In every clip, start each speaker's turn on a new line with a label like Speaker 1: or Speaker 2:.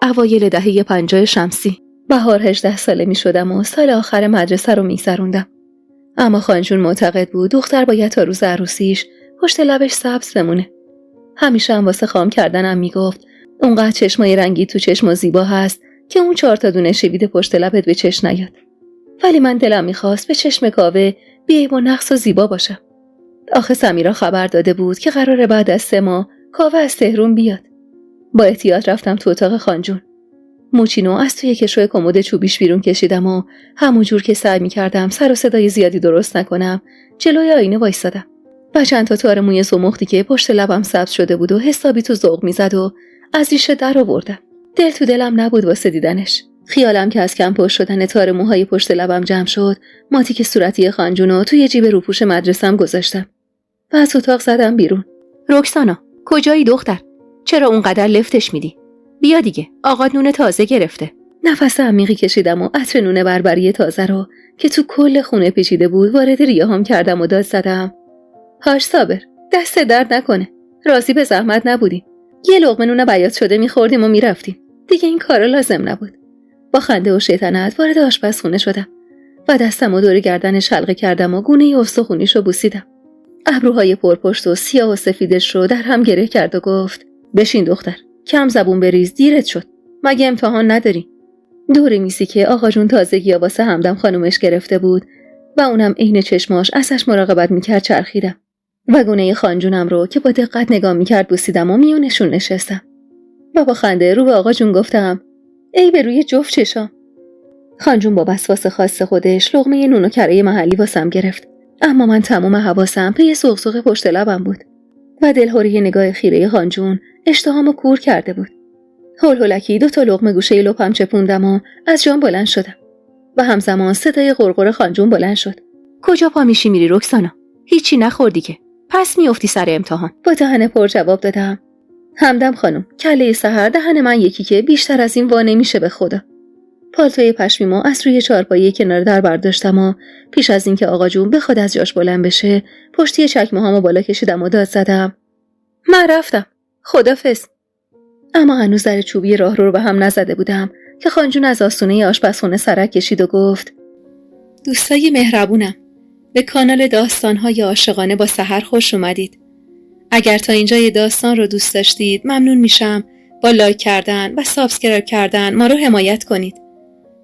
Speaker 1: اوایل دهه 50 شمسی. بهار 18 ساله می شدم و سال آخر مدرسه رو می گذروندم. اما خانجون معتقد بود دختر باید تا روز عروسیش پشت لبش سبز بمونه. همیشه هم واسه خام کردنم می گفت اونقدر چشمای رنگی تو چشم زیبا هست که اون 4 تا دونه شوید پشت لبت به چشم نیاد. ولی من دلم می‌خواست به چشم کاوه بی‌عیب و نقص و زیبا باشم. آخه سمیرا خبر داده بود که قراره بعد از 3 ماه کاوه از تهران بیاد. با احتیاط رفتم تو اتاق خانجون. موچینو از توی کشوی کمد چوبیش بیرون کشیدم و همونجور که سعی می‌کردم سر و صدای زیادی درست نکنم، جلوی آینه وایسادم. و چند تا تار موی زمختی که پشت لبم سبز شده بود و حسابی تو ذوق می‌زد و از ریشه در آوردم. دل تو دلم نبود واسه دیدنش. خیالم که از کم پشت شدن تار موهای پشت لبم جمع شد، ماتیک صورتی خانجونو توی جیب روپوش مدرسم گذاشتم و از اتاق زدم بیرون. رکسانا، کجایی دختر؟ چرا اونقدر لفتش میدی؟ بیا دیگه، آقا نون تازه گرفته. نفس عمیقی کشیدم و عطر نون بربری تازه رو که تو کل خونه پیچیده بود وارد ریه‌هام کردم و داد زدم. هاش صابر، دست درد نکنه. راضی به زحمت نبودی. یه لقمه نون بیاض شده می‌خوردیم و میرفتیم. دیگه این کارا لازم نبود. با خنده و شیطنت وارد آشپزخونه شدم و دستمو دور گردنش حلقه کردم و گونه استخونیشو بوسیدم. ابروهای پرپشت و سیاه و سفیدش رو در هم گره کرد و گفت بشین دختر، کم زبون بریز، دیرت شد. مگه امتحان نداری؟ دور میزی که آقا جون تازگی واسه همدم خانومش گرفته بود و اونم عین چشماش ازش مراقبت میکرد چرخیدم و گونه خانجونم رو که با دقت نگاه میکرد بوسیدم و میونشون نشستم و با خنده رو به آقا جون گفتم ای به روی جفت چشام. خانجون با وسواس خاص خودش لقمه نون و کره محلی واسم گرفت، اما من تمام حواسم پی سوق پشت لبم بود و دلهوری نگاه خیره خانجون اشتهامو کور کرده بود. هولکی 2 تا لقمه گوشه لپم چپوندم و از جام بلند شدم و همزمان صدای غرغر خانجون بلند شد. کجا پا میشی میری رکسانا؟ هیچی نخوردی که، پس میافتی سر امتحان. با دهن پر جواب دادم همدم خانم، کله سحر دهن من یکی که بیشتر از این وا نمیشه به خدا. پالتوی پشمیمو از روی چارپایه کنار در برداشتم و پیش از اینکه آقا جون بخواد از جاش بلند بشه پشتی چکمه‌هامو بالا کشیدم و داد زدم من رفتم، خدافظ. اما هنوز در چوبی راه رو به هم نزده بودم که خانجون از آستونه آشپزخونه سرک کشید و گفت دوستای مهربونم، به کانال داستان‌های عاشقانه با سحر خوش اومدید. اگر تا اینجای داستان رو دوست داشتید ممنون میشم با لایک کردن و سابسکرایب کردن ما رو حمایت کنید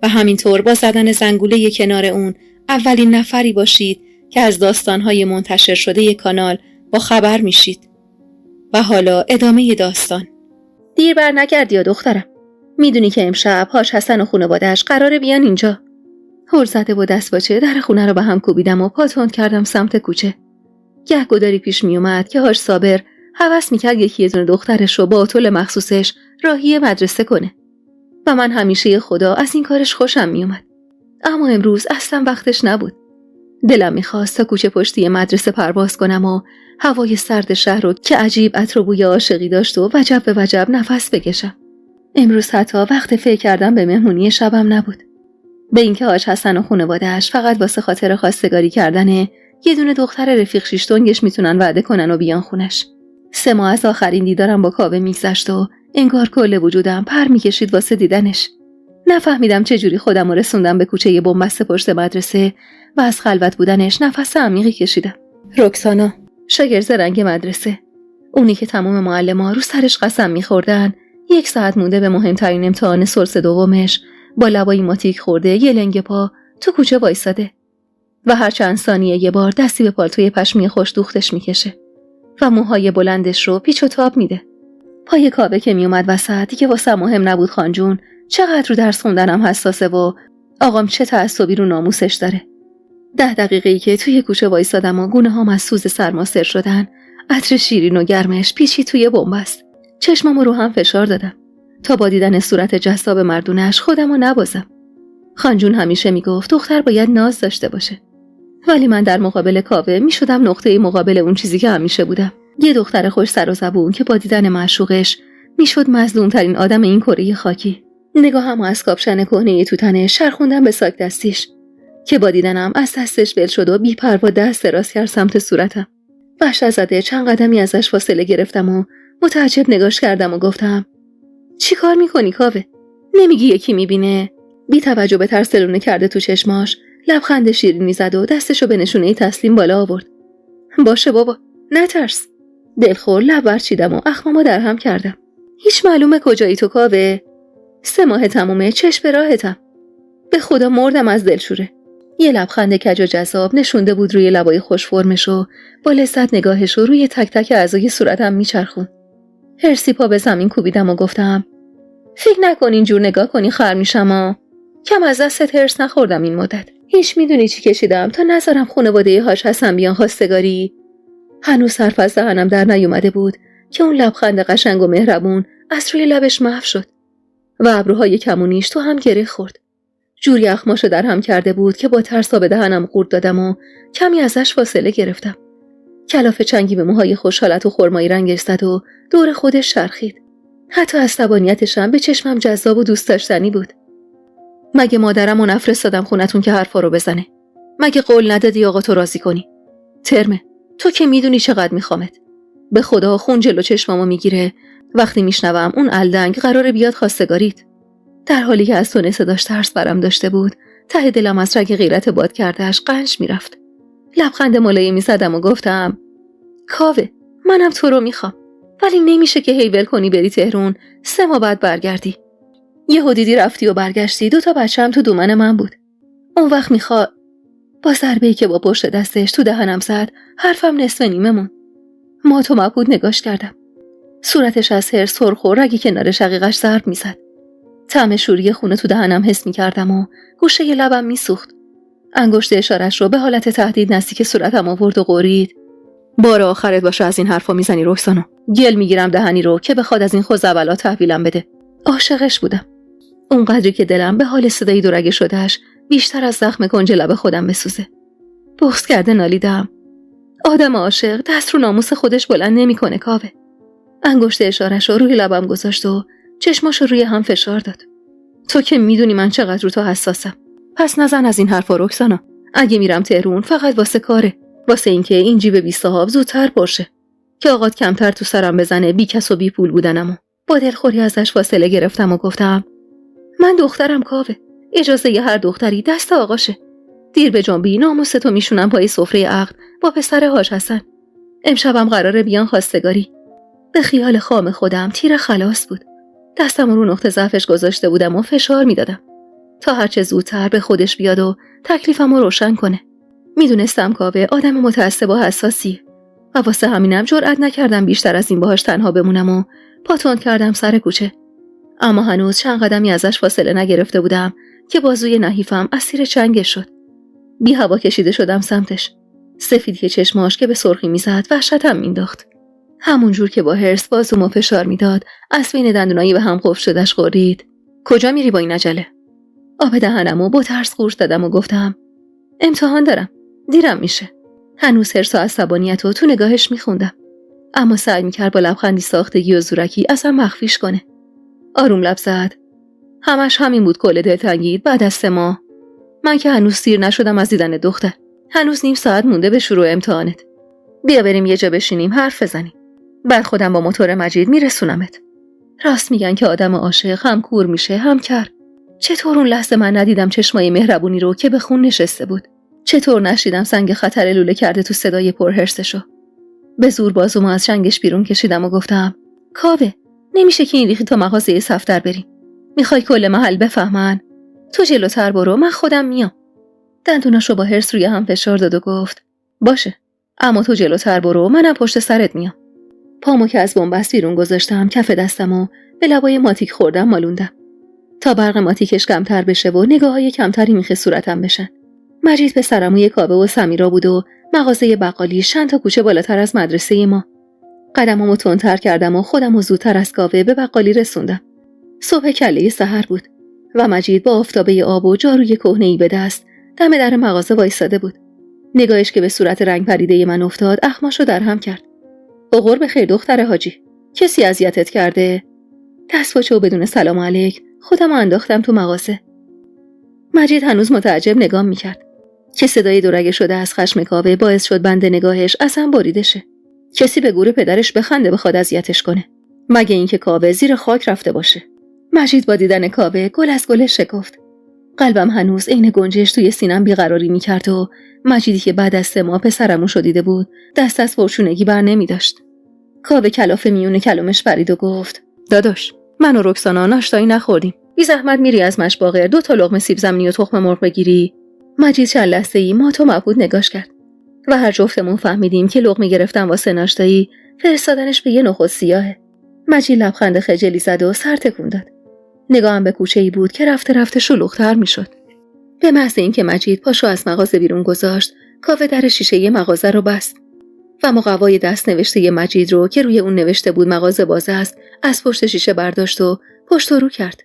Speaker 1: و همینطور با زدن زنگوله کنار اون اولین نفری باشید که از داستان‌های منتشر شده کانال با خبر میشید. و حالا ادامه داستان. دیر بر نگردی یا دخترم، میدونی که امشب حاج حسن و خانواده‌اش قراره بیان اینجا. هر زده با دستپاچه در خونه رو به هم کوبیدم و پا تند کردم سمت کوچه. گهگداری پیش می اومد که حاج صابر هوس میکرد یه دونه دخترش رو با اتول مخصوصش راهی مدرسه کنه و من همیشه خدا از این کارش خوشم می اومد. اما امروز اصلا وقتش نبود. دلم میخواست تا کوچه پشتی مدرسه پرواز کنم و هوای سرد شهر رو که عجیب عطر و بوی عاشقی داشت و وجب به وجب نفس بکشم. امروز حتی وقت فکر کردم به مهمونی شبم نبود. به اینکه حاج حسن و خانواده‌اش فقط واسه خاطر خواستگاری کردن یه دونه دختر رفیق شیشتونگش میتونن وعده کنن و بیان خونش. 3 ماه از آخرین دیدارم با کاوه میگذشت و انگار کل وجودم پر میکشید واسه دیدنش. نفهمیدم چجوری خودم رو رسوندم به کوچه بنبست پشت مدرسه و از خلوت بودنش نفس عمیقی کشیدم. رکسانا، شاگرد رنگ مدرسه، اونی که تمام معلم‌ها رو سرش قسم میخوردن 1 ساعت مونده به مهمترین امتحان سلس دومش با لبای ماتیک خورده یه لنگ پا تو کوچه وایساده و هر چند ثانیه یه بار دستی به پالتوی پشمی خوش دوختش میکشه و موهای بلندش رو پیچ و تاب میده. پای کاوه که میومد وسط دیگه واسه مهم نبود خانجون چقدر رو درس خوندنم حساسه و آقام چه تعصبی رو ناموسش داره. 10 دقیقه‌ای که توی کوچه وایسادم و گونه‌هام از سوز سرما سر شدن، عطر شیرین و گرمش پیچی توی بنبست. چشمامو رو هم فشار دادم تا با دیدن صورت جذاب مردونش خودمو نبازم. خانجون همیشه میگفت دختر باید ناز داشته باشه، ولی من در مقابل کاوه میشدم نقطه مقابل اون چیزی که همیشه بودم. یه دختر خوش سر و زبون که با دیدن معشوقش میشد مظلومترین آدم این کره خاکی. نگاهمو از کاپشن کهنه تو تنش شرخوندم به ساک دستیش که با دیدنم از دستش ول شد و بی‌پروا دست دراز کرد سمت صورتم. وحشت زده چند قدمی ازش فاصله گرفتم و متعجب نگاش کردم و گفتم چی کار میکنی کاوه؟ نمیگی یکی میبینه؟ بی توجه به ترس لونه کرده تو چشماش، لبخند شیرینی زد و دستشو به نشونه تسلیم بالا آورد. باشه بابا، نترس. دلخور لب برچیدم و اخمامو در هم کردم. هیچ معلومه کجایی تو کاوه؟ 3 ماه تمومه، چشم به راهتم. به خدا مردم از دلشوره. یه لبخند کج و جذاب نشونده بود روی لبای خوش فرمشو، با لذت نگاهشو روی تک تک اعضای صورتم میچرخون. هرسی پا به زمین کوبیدم و گفتم فکر نکن اینجور نگاه کنی خر میشم. کم از دستت هرس نخوردم این مدت. هیچ میدونی چی کشیدم تا نذارم خانواده هاش حسن بیان خواستگاری؟ هنوز حرف از دهنم در نیومده بود که اون لبخند قشنگ و مهربون از روی لبش محو شد و ابروهای کمونیش تو هم گره خورد. جوری اخماشو در هم کرده بود که با ترسا به دهنم قورت دادم و کمی ازش فاصله گرفتم. کلاف چنگی به موهای خوشحالت و خرمایی رنگش زد و دور خودش چرخید. حتی عصبانیتشم به چشمم جذاب و دوست داشتنی بود. مگه مادرمو نفرستادم خونتون که حرفا رو بزنه؟ مگه قول ندادی آقا تو راضی کنی؟ ترمه، تو که میدونی چقدر میخوامت. به خدا خون جلو چشمامو میگیره وقتی میشنوم اون الدنگ قراره بیاد خواستگاریت. در حالی که از تونه صداش ترس برم داشته بود، ته دلم از رگ غیرت باد کردهش قنچ میرفت. لبخند ملایمی زدم و گفتم کاوه، منم تو رو میخوام، ولی نمیشه که هی ول کنی بری تهرون 3 ماه بعد برگردی. یهو دیدی رفتی و برگشتی، 2 تا بچه‌م تو دومن من بود. اون وقت میخواد. با ضربه‌ای که با پشت دستش تو دهنم زد، حرفم نصف نیمه مون. مات و مبهوت نگاش کردم. صورتش از هرس سرخ و رگی کنار شقیقش ضرب میزد. طعم شوری خونه تو دهنم حس میکردم و گوشه ی لبم میسوخت. انگشت اشارش رو به حالت تهدید نزدیک صورتم آورد و قرید. بار آخرت باشه از این حرفا میزنی رکسانو. گل میگیرم دهنی رو که بخواد از این خوزعبلا تحویلم بده. عاشقش بودم. اونقدری که دلم به حال صدای دورگه شدهش بیشتر از زخم کنج لب خودم بسوزه. بغض کرده نالیدم. آدم عاشق دست رو ناموس خودش بلند نمیکنه کاوه. انگشت اشارش رو روی لبم گذاشت و چشماش رو روی هم فشار داد. تو که میدونی من چقدر رو تو حساسم. پس نزن از این حرفا رکسانا. اگه میرم تهرون فقط واسه کاره. واسه اینکه این جیب بی صاحب زودتر پرشه. که آقات کمتر تو سرم بزنه بی کس و بی پول بودنمو. با دلخوری ازش فاصله گرفتم و گفتم من دخترم کاوه. اجازه ی هر دختری دست آقاشه. دیر به جنبی ناموستو میشونم پای سفره عقد با پسر حاج حسن. امشبم قراره بیان خواستگاری. به خیال خام خودم تیر خلاص بود. دستم رو نقطه ضعفش گذاشته بودم و فشار میدادم تا هرچه زودتر به خودش بیاد و تکلیفم رو روشن کنه. میدونستم کاوه آدم متعصب و حساسیه و واسه همینم جرئت نکردم بیشتر از این باهاش تنها بمونم و پاتون کردم سر کوچه. اما هنوز چند قدمی ازش فاصله نگرفته بودم که بازوی نحیفم اسیر چنگش شد. بی هوا کشیده شدم سمتش. سفیدی چشماش که به سرخی میزد وحشتم مینداخت. همون جور که با هرس بازومو فشار میداد از بین دندونایی به هم قفل شدش قرید. کجا میری با این عجله؟ آب دهنمو با ترس قورت دادم و گفتم امتحان دارم، دیرم میشه. هنوز هرس و عصبانیتو تو نگاهش میخوندم، اما سعی میکرد با لبخندی ساختگی و زورکی ازم مخفیش کنه. آروم لب زد. همش همین بود کل دلتنگیت بعد از 3 ماه. من که هنوز سیر نشدم از دیدن دختر. هنوز نیم ساعت مونده به شروع امتحانت. بیا بریم یه جا بشینیم حرف بزنیم. بعد خودم با موتور مجید میرسونمت. راست میگن که آدم عاشق هم کور میشه هم کر. چطور اون لحظه من ندیدم چشمای مهربونی رو که به خون نشسته بود؟ چطور نشیدم سنگ خطر لوله کرده تو صدای پرهرسشو؟ به زور بازومو از چنگش بیرون کشیدم و گفتم کاوه، نمیشه که این ریخی تا مغازه صفدر بریم. میخوای کل محل بفهمن؟ تو جلوتر برو، من خودم میام. دندوناشو با هرس روی هم فشار داد و گفت باشه، اما تو جلوتر برو، منم پشت سرت میام. پامو که از بنبست بیرون گذاشتم کف دستمو به لبای ماتیک خوردم مالوندم تا برق ماتیکش کمتر بشه و نگاههای کمتری میخه صورتم بشن. مجید پسرعموی کاوه و سمیرا بود و مغازه بقالی چند تا کوچه بالاتر از مدرسه ما. قدمامو تندتر کردم و خودمو زودتر از کاوه به بقالی رسوندم. صبح کله سحر بود و مجید با آفتابه آب و جاروی کهنه‌ای به دست دم در مغازه وایساده بود. نگاهش که به صورت رنگ پریده من افتاد اخماشو در هم کرد. بغور بخیر دختر حاجی، کسی اذیتت کرده؟ دستپاچه و بدون سلام علیک خودمو انداختم تو مغازه. مجید هنوز متعجب نگام میکرد که صدای دورگه شده از خشم کاوه باعث شد بند نگاهش اصلا بریده شه. کسی به گور پدرش بخنده بخواد اذیتش کنه؟ مگه اینکه کاوه زیر خاک رفته باشه. مجید با دیدن کاوه گل از گل شکفت. قلبم هنوز عین گنجش توی سینم بیقراری میکرد و مجیدی که بعد از 3 ماه پسرمو شدیده بود دست از پرچونگی بر نمیداشت. کاوه کلافه میون کلمش پرید و گفت: داداش، من و رکسانا ناشتایی نخوردیم. بی زحمت میری از مشباغر 2 تا لقمه سیب زمینی و تخم مرغ بگیری؟ مجید چند لحظه‌ای مات و مبهوت نگاش کرد و هر جفتمون فهمیدیم که لقمه گرفتن واسه ناشتایی فرستادنش به یه نخود سیاهه. مجید لبخند خجلی زد و سر تکون داد. نگاهم به کوچه‌ای بود که رفته رفته شلوغ‌تر میشد. به محض اینکه مجید پاشو از مغازه بیرون گذاشت، کاوه در شیشه مغازه رو بست و مقوای دست نوشته مجید رو که روی اون نوشته بود مغازه باز است، از پشت شیشه برداشت و پشت رو کرد.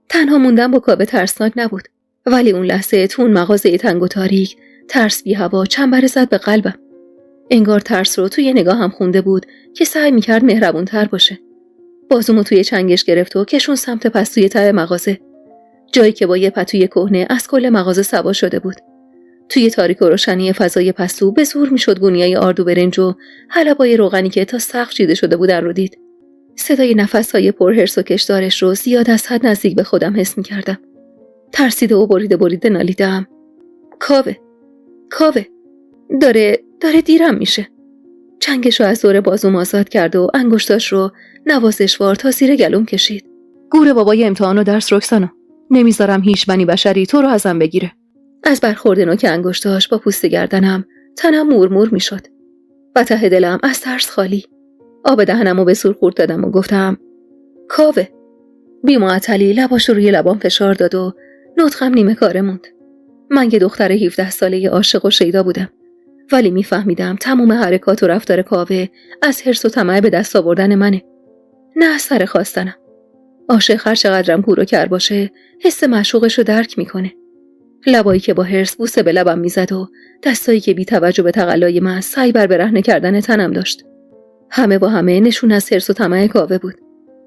Speaker 1: تنها موندن با کاوه ترسناک نبود، ولی اون لحظه تو اون مغازه تنگ و تاریک، ترس بی هوا چنبره زد به قلبم. انگار ترس رو توی نگاهم خونده بود که سعی می‌کرد مهربون‌تر باشه. بازومو توی چنگش گرفت و کشون سمت پستوی ته مغازه، جایی که با یه پتوی کهنه از کل مغازه سوا شده بود. توی تاریک و روشنی فضای پستو به زور میشد گونیای آردو برنج و حلبای روغنی که تا سقف چیده شده بودن رو دید. صدای نفس‌های پرحرص و کشدارش رو زیاد از حد نزدیک به خودم حس می‌کردم. ترسیده و بریده نالیدم: کاوه، داره دیرم میشه. چنگش رو از دور بازوم آزاد کرد و انگشتاش رو نوازشوار تا زیر گلوم کشید. گور بابای امتحان و درس رکسانا، نمیذارم هیچ بنی بشری تو رو ازم بگیره. از برخورد نوک انگشتاش با پوست گردنم تنم مورمور میشد و ته دلم از ترس خالی. آب دهنمو به سور خورد دادم و گفتم: کاوه. بی‌معطلی لباش رو روی لبام فشار داد و نطقم نیمه کاره موند. من یه دختر 17 ساله عاشق و شیدا بودم، ولی میفهمیدم تمام حرکات و رفتار کاوه از حرص و طمع به دست آوردن منه، نه از سر خواستنم. عاشق هر چقدرم کور و کر باشه حس معشوقش رو درک میکنه. لبایی که با حرص بوسه به لبم میزد و دستایی که بی توجه به تقلای من سعی بر برهنه کردن تنم داشت. همه با همه نشون از حرص و طمع کاوه بود.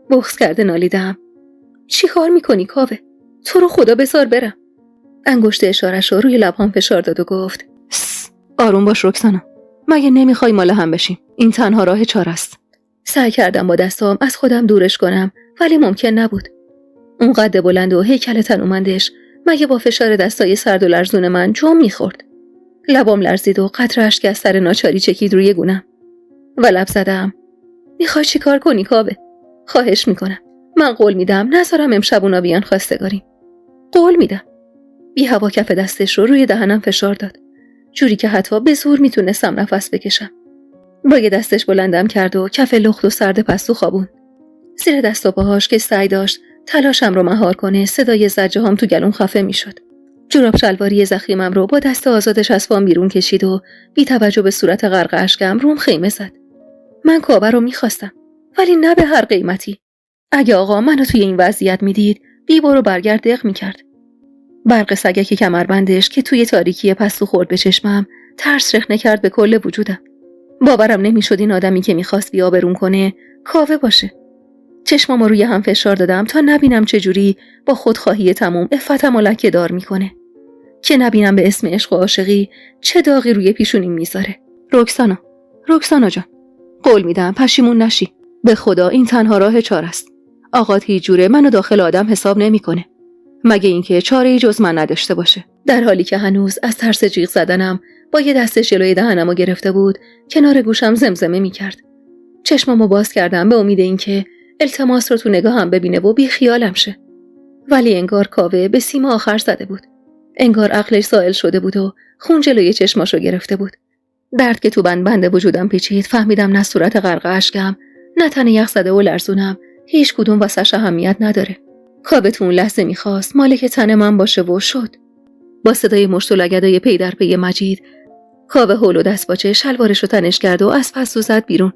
Speaker 1: بغض کرده نالیدم: چی کار میکنی کاوه؟ تو رو خدا بذار برم. انگشت اشاره‌ش رو روی لبام فشار داد و گفت: آروم باش رکسانا، مگه نمیخوای مال هم بشیم؟ این تنها راه چاره است. سعی کردم با دستام از خودم دورش کنم، ولی ممکن نبود. اون قد بلند و هیکل تنومندش مگه با فشار دستای سرد و لرزون من جم میخورد. لبام لرزید و قطره اشک از سر ناچاری چکید روی گونم و لب زدم: میخوای چی کار کنی کاوه؟ خواهش میکنم، من قول میدم نذارم امشب اونا بیان خواستگاریم. قول میدم. بی هوا کف دستش رو روی دهنم فشار داد، جوری که حتی به زور میتونستم نفس بکشم. با یه دستش بلندم کرد و کف لخت و سرد پستو خوابون. زیر دست و پاهاش که سعی داشت تلاشم رو مهار کنه، صدای زجه هم تو گلوم خفه میشد. جوراب شلواری زخیمم رو با دست آزادش از پام بیرون کشید و بی توجه به صورت غرق اشکم روم خیمه زد. من کاوه رو میخواستم، ولی نه به هر قیمتی. اگه آقا منو توی این وضعیت میدید، بی برو برگرد دق میکرد. برق سگک کمربندش که توی تاریکی پستو خورد به چشمم، ترس رخنه کرد به کل وجودم. باورم نمیشد این آدمی که میخواست بی‌آبرون کنه کاوه باشه. چشمامو روی هم فشار دادم تا نبینم چجوری با خودخواهی تموم عفتم و لکه دار میکنه، که نبینم به اسم عشق و عاشقی چه داغی روی پیشونیم میذاره. رکسانا جان، قول میدم پشیمون نشی. به خدا این تنها راه چاره است. آقات هیچ جوره منو داخل آدم حساب نمیکنه، مگه اینکه چاره‌ای جز من نداشته باشه. در حالی که هنوز از ترس جیغ زدنم با یه دست جلوی دهنمو گرفته بود، کنار گوشم زمزمه میکرد. چشمامو باز کردم به امید اینکه التماس رو تو نگاهم ببینه و بی خیالم شه. ولی انگار کاوه به سیم آخر زده بود. انگار عقلش سائل شده بود و خون جلوی چشماشو گرفته بود. درد که تو بند وجودم پیچید، فهمیدم نه صورت غرق اشکم، نه تن یخ زده و لرزونم هیچ کدوم واسش اهمیت نداره. کاوه تو اون لحظه میخواست مالک تن من باشه و شد. با صدای مشت و لگدای پی در پی مجید، کاوه هول و دست باچه شلوارشو تنش کرد و از پستو زد بیرون.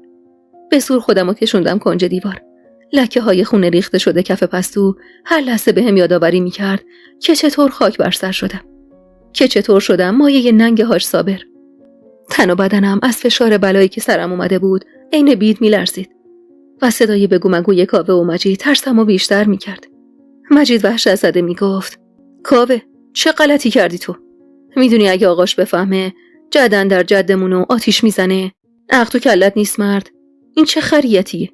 Speaker 1: به زور خودمو کشوندم کنج دیوار. لکه های خون ریخته شده کف پستو هر لحظه بهم یادآوری میکرد که چطور خاک بر سر شدم، که چطور شدم مایه ننگ حاج صابر. تن و بدنم از فشار بلایی که سرم اومده بود عین بید میلرزید و صدای بگو مگوی کاوه و مجید ترسمو بیشتر میکرد. مجید وحشت زده میگفت: کاوه، چه غلطی کردی تو؟ میدونی اگه آقاش بفهمه جدن در جدمونو آتیش میزنه. عقل تو کلت نیست مرد؟ این چه خریتیه؟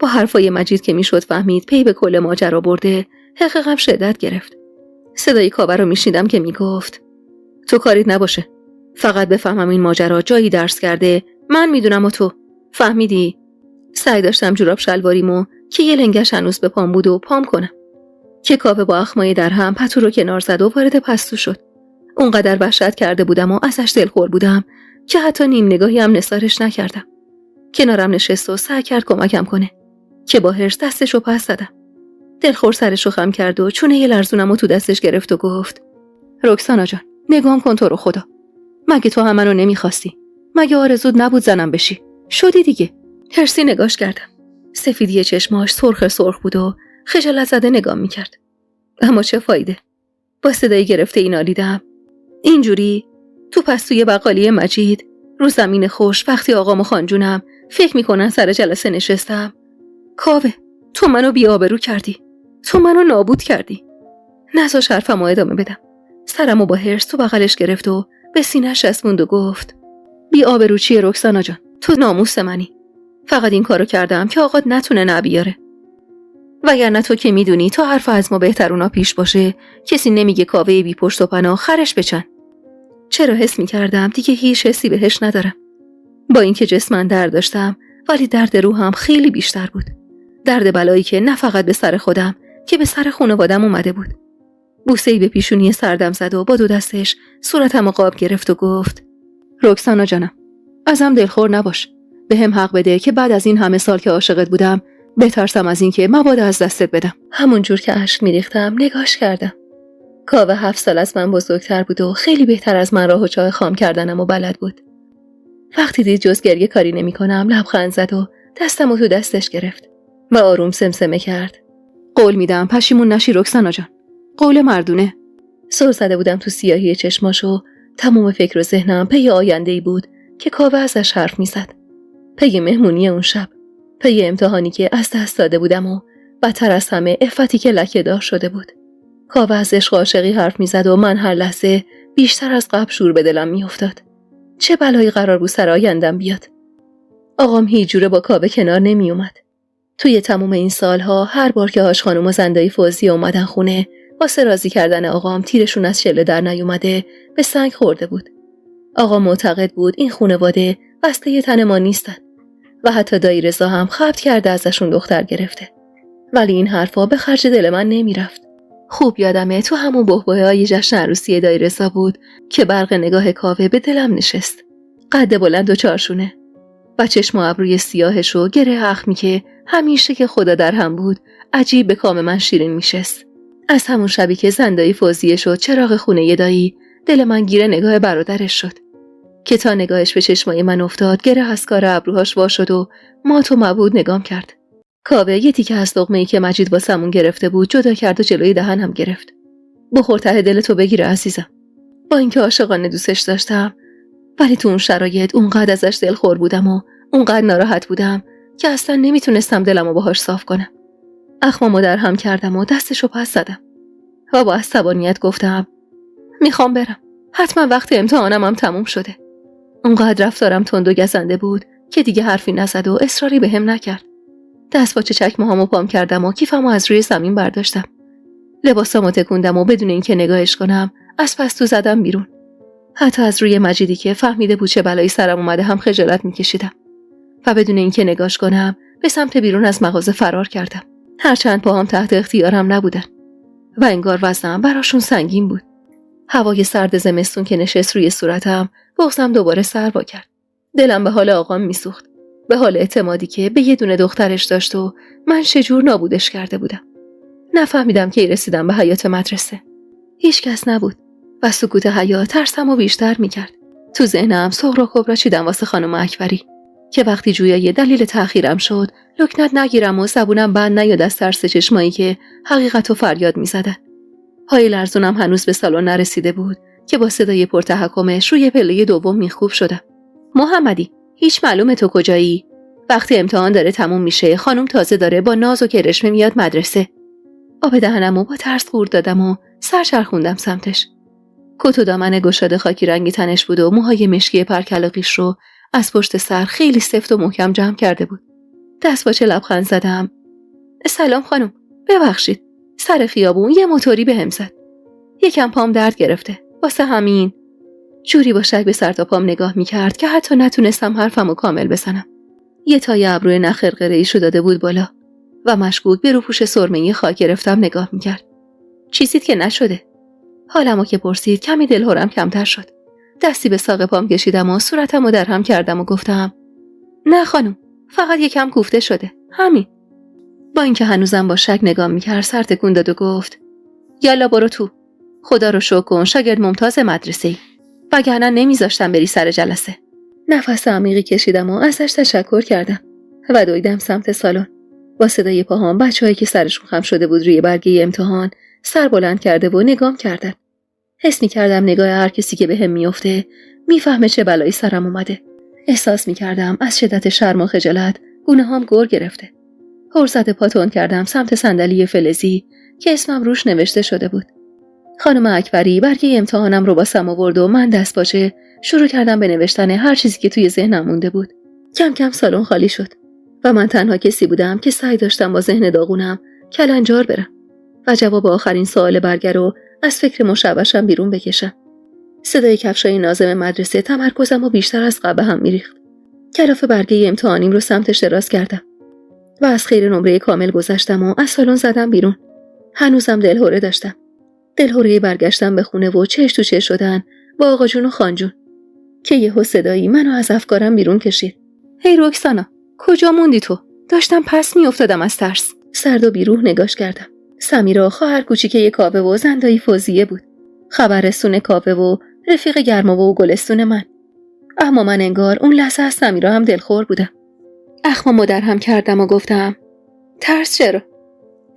Speaker 1: با حرفای مجید که میشد فهمید پی به کل ماجرا برده، حقیقم شدت گرفت. صدای کاوه رو میشنیدم که میگفت تو کاریت نباشه. فقط بفهمم این ماجرا جایی درس کرده، من میدونم و تو فهمیدی؟ سعی داشتم جوراب شلواریمو که یه لنگش هنوز به پام بود و پام کنم که کاوه با اخمای در هم پتو رو کنار زد و وارد پستو شد. اونقدر وحشت کرده بودم و ازش دلخور بودم که حتی نیم نگاهی هم نثارش نکردم. کنارم نشست و سعی کرد کمکم کنه که با حرص دستشو پس زدم. دلخور سرشو خم کرد و چونه یه لرزونمو تو دستش گرفت و گفت رکسانا جان، نگام کن تو رو خدا. مگه تو هم منو نمیخواستی؟ مگه آرزود نبود زنم بشی؟ شدی دیگه. حرصی نگاش کردم. سفیدی چشماش سرخ بود و خجالت زده نگام میکرد. اما چه فایده؟ با صدای گرفته اینا دیدم. اینجوری تو پستوی بقالی مجید رو زمین خوش وقتی آقام و خانجونم فکر میکنن سر جلسه نشستم. کاوه، تو منو بی‌آبرو کردی. تو منو نابود کردی. نذاش حرفمو ادامه بدم. سرمو با حرص تو بغلش گرفت و به سینه‌اش چسبوند و گفت بی‌آبرو چیه رکسانا جان؟ تو ناموس منی. فقط این کارو کردم که آقات نتونه نبیاره. وگرنه تو که میدونی تا حرف از ما بهتر اونا پیش باشه کسی نمیگه کاوه بی پشت و پناه خرش بچن. چرا حس میکردم دیگه هیچ حسی بهش ندارم. با اینکه جسماً درد داشتم ولی درد روحم خیلی بیشتر بود. درد بلایی که نه فقط به سر خودم که به سر خانواده‌ام اومده بود. بوسه‌ای به پیشونی سردم زد و با دو دستش صورتمو قاب گرفت و گفت رکسانا جانم، ازم دلخور نباش. به هم حق بده که بعد از این همه سال که عاشقت بودم بترسم از این که مبادا از دستت بدم. همون جور که اشک میریختم نگاش کردم. کاوه 7 سال از من بزرگتر بود و خیلی بهتر از من راه و چاه خام کردنم و بلد بود. وقتی دید جز گریه کاری نمی کنم لبخند زد و دستمو تو دستش گرفت و آروم سمسمه کرد. قول میدم پشیمون نشی رکسانا جان. قول مردونه. سر زده بودم تو سیاهی چشماشو. تمام فکر و ذهنم پی آینده‌ای بود که کاوه ازش حرف میزد. پی مهمونی اون شب. پی امتحانی که از دست داده بودم و بدتر از همه عفتی که لکه‌دار شده بود. کاوه از عشق و عاشقی حرف میزد و من هر لحظه بیشتر از قبل شور به دلم میافتاد. چه بلایی قرار بود سر آیندم بیاد. آقام هیچ جوره با کاوه کنار نمی اومد. توی تمام این سالها هر بار که هاش خانم و زندایی فوزی اومدن خونه واسه راضی کردن آقام تیرشون از شله در نیومده به سنگ خورده بود. آقا معتقد بود این خانواده بسته تن ما نیستن و حتی دایی رضا هم خبط کرده ازشون دختر گرفته. ولی این حرفا به خرج دل من نمیرفت. خوب یادمه تو همون بحبوحه‌های جشن عروسی دایی رضا بود که برق نگاه کاوه به دلم نشست. قد بلند و چارشونه و چشم و ابروی سیاهش و گره اخمی که همیشه که خدا در هم بود عجیب به کام من شیرین میشست. از همون شبی که زندایی فوزیه شد چراغ خونه دایی دل من گیره نگاه برادرش شد که تا نگاهش به چشمای من افتاد گره از کار ابروهاش وا شد و مات و مبهوت نگام کرد. کاوه یه تیکه از لقمه‌ای که مجید واسمون گرفته بود جدا کرد و جلوی دهنم گرفت. بخور ته دلتو بگیره عزیزم. با اینکه عاشقانه دوستش داشتم ولی تو اون شرایط اونقدر ازش دلخور بودم و اونقدر ناراحت بودم که اصلا نمیتونستم دلمو باهاش صاف کنم. اخمامو در هم کردم و دستشو پس زدم و با عصبانیت گفتم میخوام برم. حتما وقت امتحانم هم تموم شده. اونقدر رفتارم تند و گزنده بود که دیگه حرفی نزد و اصراری بهم نکرد. دستپاچه چکمه‌هامو پام کردم و کیفمو از روی زمین برداشتم. لباسامو تکوندم و بدون اینکه نگاهش کنم از پستو زدم بیرون. حتی از روی مجیدی که فهمیده بود چه بلایی سرم اومده هم خجالت میکشیدم و بدون اینکه نگاش کنم به سمت بیرون از مغازه فرار کردم. هرچند پاهام تحت اختیارم نبودن و انگار وزنم براشون سنگین بود. هوای سرد زمستون که نشست روی صورتم بغضم دوباره سر وا کرد. دلم به حال آقام میسوخت، به حال اعتمادی که به یه دونه دخترش داشت و من چجور نابودش کرده بودم. نفهمیدم که رسیدم به حیاط مدرسه. هیچ کس نبود و سکوت حیاط ترسمو بیشتر میکرد. تو ذهنم صغرا کبرا چیدم واسه خانم اکبری که وقتی جویای دلیل تأخیرم شد لکنت نگیرم و زبونم بند نیاد از ترس چشمایی که حقیقت و فریاد میزدن. پای لرزونم هنوز به سالن نرسیده بود که با صدای پرتحکمش روی پله دوم میخوب شدم. محمدی، هیچ معلومه تو کجایی؟ وقتی امتحان داره تموم میشه خانم تازه داره با ناز و کرشمه میاد مدرسه. آب دهنمو با ترس قورت دادم و سر چرخوندم سمتش. کت و دامن گشاد خاکی رنگی تنش بود و موهای مشکی پرکلاقیش رو از پشت سر خیلی سفت و محکم جمع کرده بود. دستپاچه لبخند زدم. سلام خانم، ببخشید، سر خیابون یه موتوری بهم زد. یکم پام درد گرفته، واسه همین. جوری با شک به سر تا پام نگاه میکرد که حتی نتونستم حرفمو کامل بزنم. یه تای ابروی نه خرقه‌ایشو داده بود بالا و مشکوک به روپوش سرمه‌ای خاک گرفتم نگاه میکرد. چیزید که نشده. حالمو که پرسید کمی دلهرم کمتر شد. دستی به ساق پام کشیدم و صورتمو در هم کردم و گفتم نه خانم، فقط یکم کوفته شده، همین. با اینکه هنوزم با شک نگاه میکرد سر تکون داد و گفت یالا برو تو، خدا رو شکر کن شاگرد ممتاز مدرسه‌ای، وگرنه نمیذاشتم بری سر جلسه. نفس عمیقی کشیدم و ازش تشکر کردم و دویدم سمت سالن. با صدای پاهام بچه‌هایی که سرشون خم شده بود روی برگه امتحان سر بلند کرده و نگام کردن. حس می‌کردم نگاه هر کسی که بهم میفته میفهمه چه بلایی سرم اومده. احساس می‌کردم از شدت شرم و خجالت گونه‌هام گر گرفته. هر زده پاتون کردم سمت صندلی فلزی که اسمم روش نوشته شده بود. خانم اکبری برگه امتحانم رو واسم آورد و من دستپاچه شروع کردم به نوشتن هر چیزی که توی ذهنم مونده بود. کم کم سالن خالی شد و من تنها کسی بودم که سعی داشتم با ذهن داغونم کلنجار برم و جواب آخرین سوال برگه رو از فکر مشوشم بیرون بکشم. صدای کفشای ناظم مدرسه تمرکزم و بیشتر از قبل هم میریخت. کلاف برگه امتحانیم رو سمتش دراز کردم و از خیر نمره کامل گذشتم و از سالن زدم بیرون. هنوزم دلهره داشتم. دلهره برگشتم به خونه و چش تو چش شدن با آقا جون و خان جون که یهو صدایی منو از افکارم بیرون کشید. هی رکسانا، کجا موندی تو؟ داشتم پس میافتادم از ترس. سرد و بیروح نگاش کردم. سمیرا خواهر کوچیکه کاوه و زندایی فوزیه بود. خبررسون کاوه و رفیق گرماوه و گلستون من. اما من انگار اون لحظه از سمیرا هم دلخور بودم. اخمامو در هم کردم و گفتم ترس چرا؟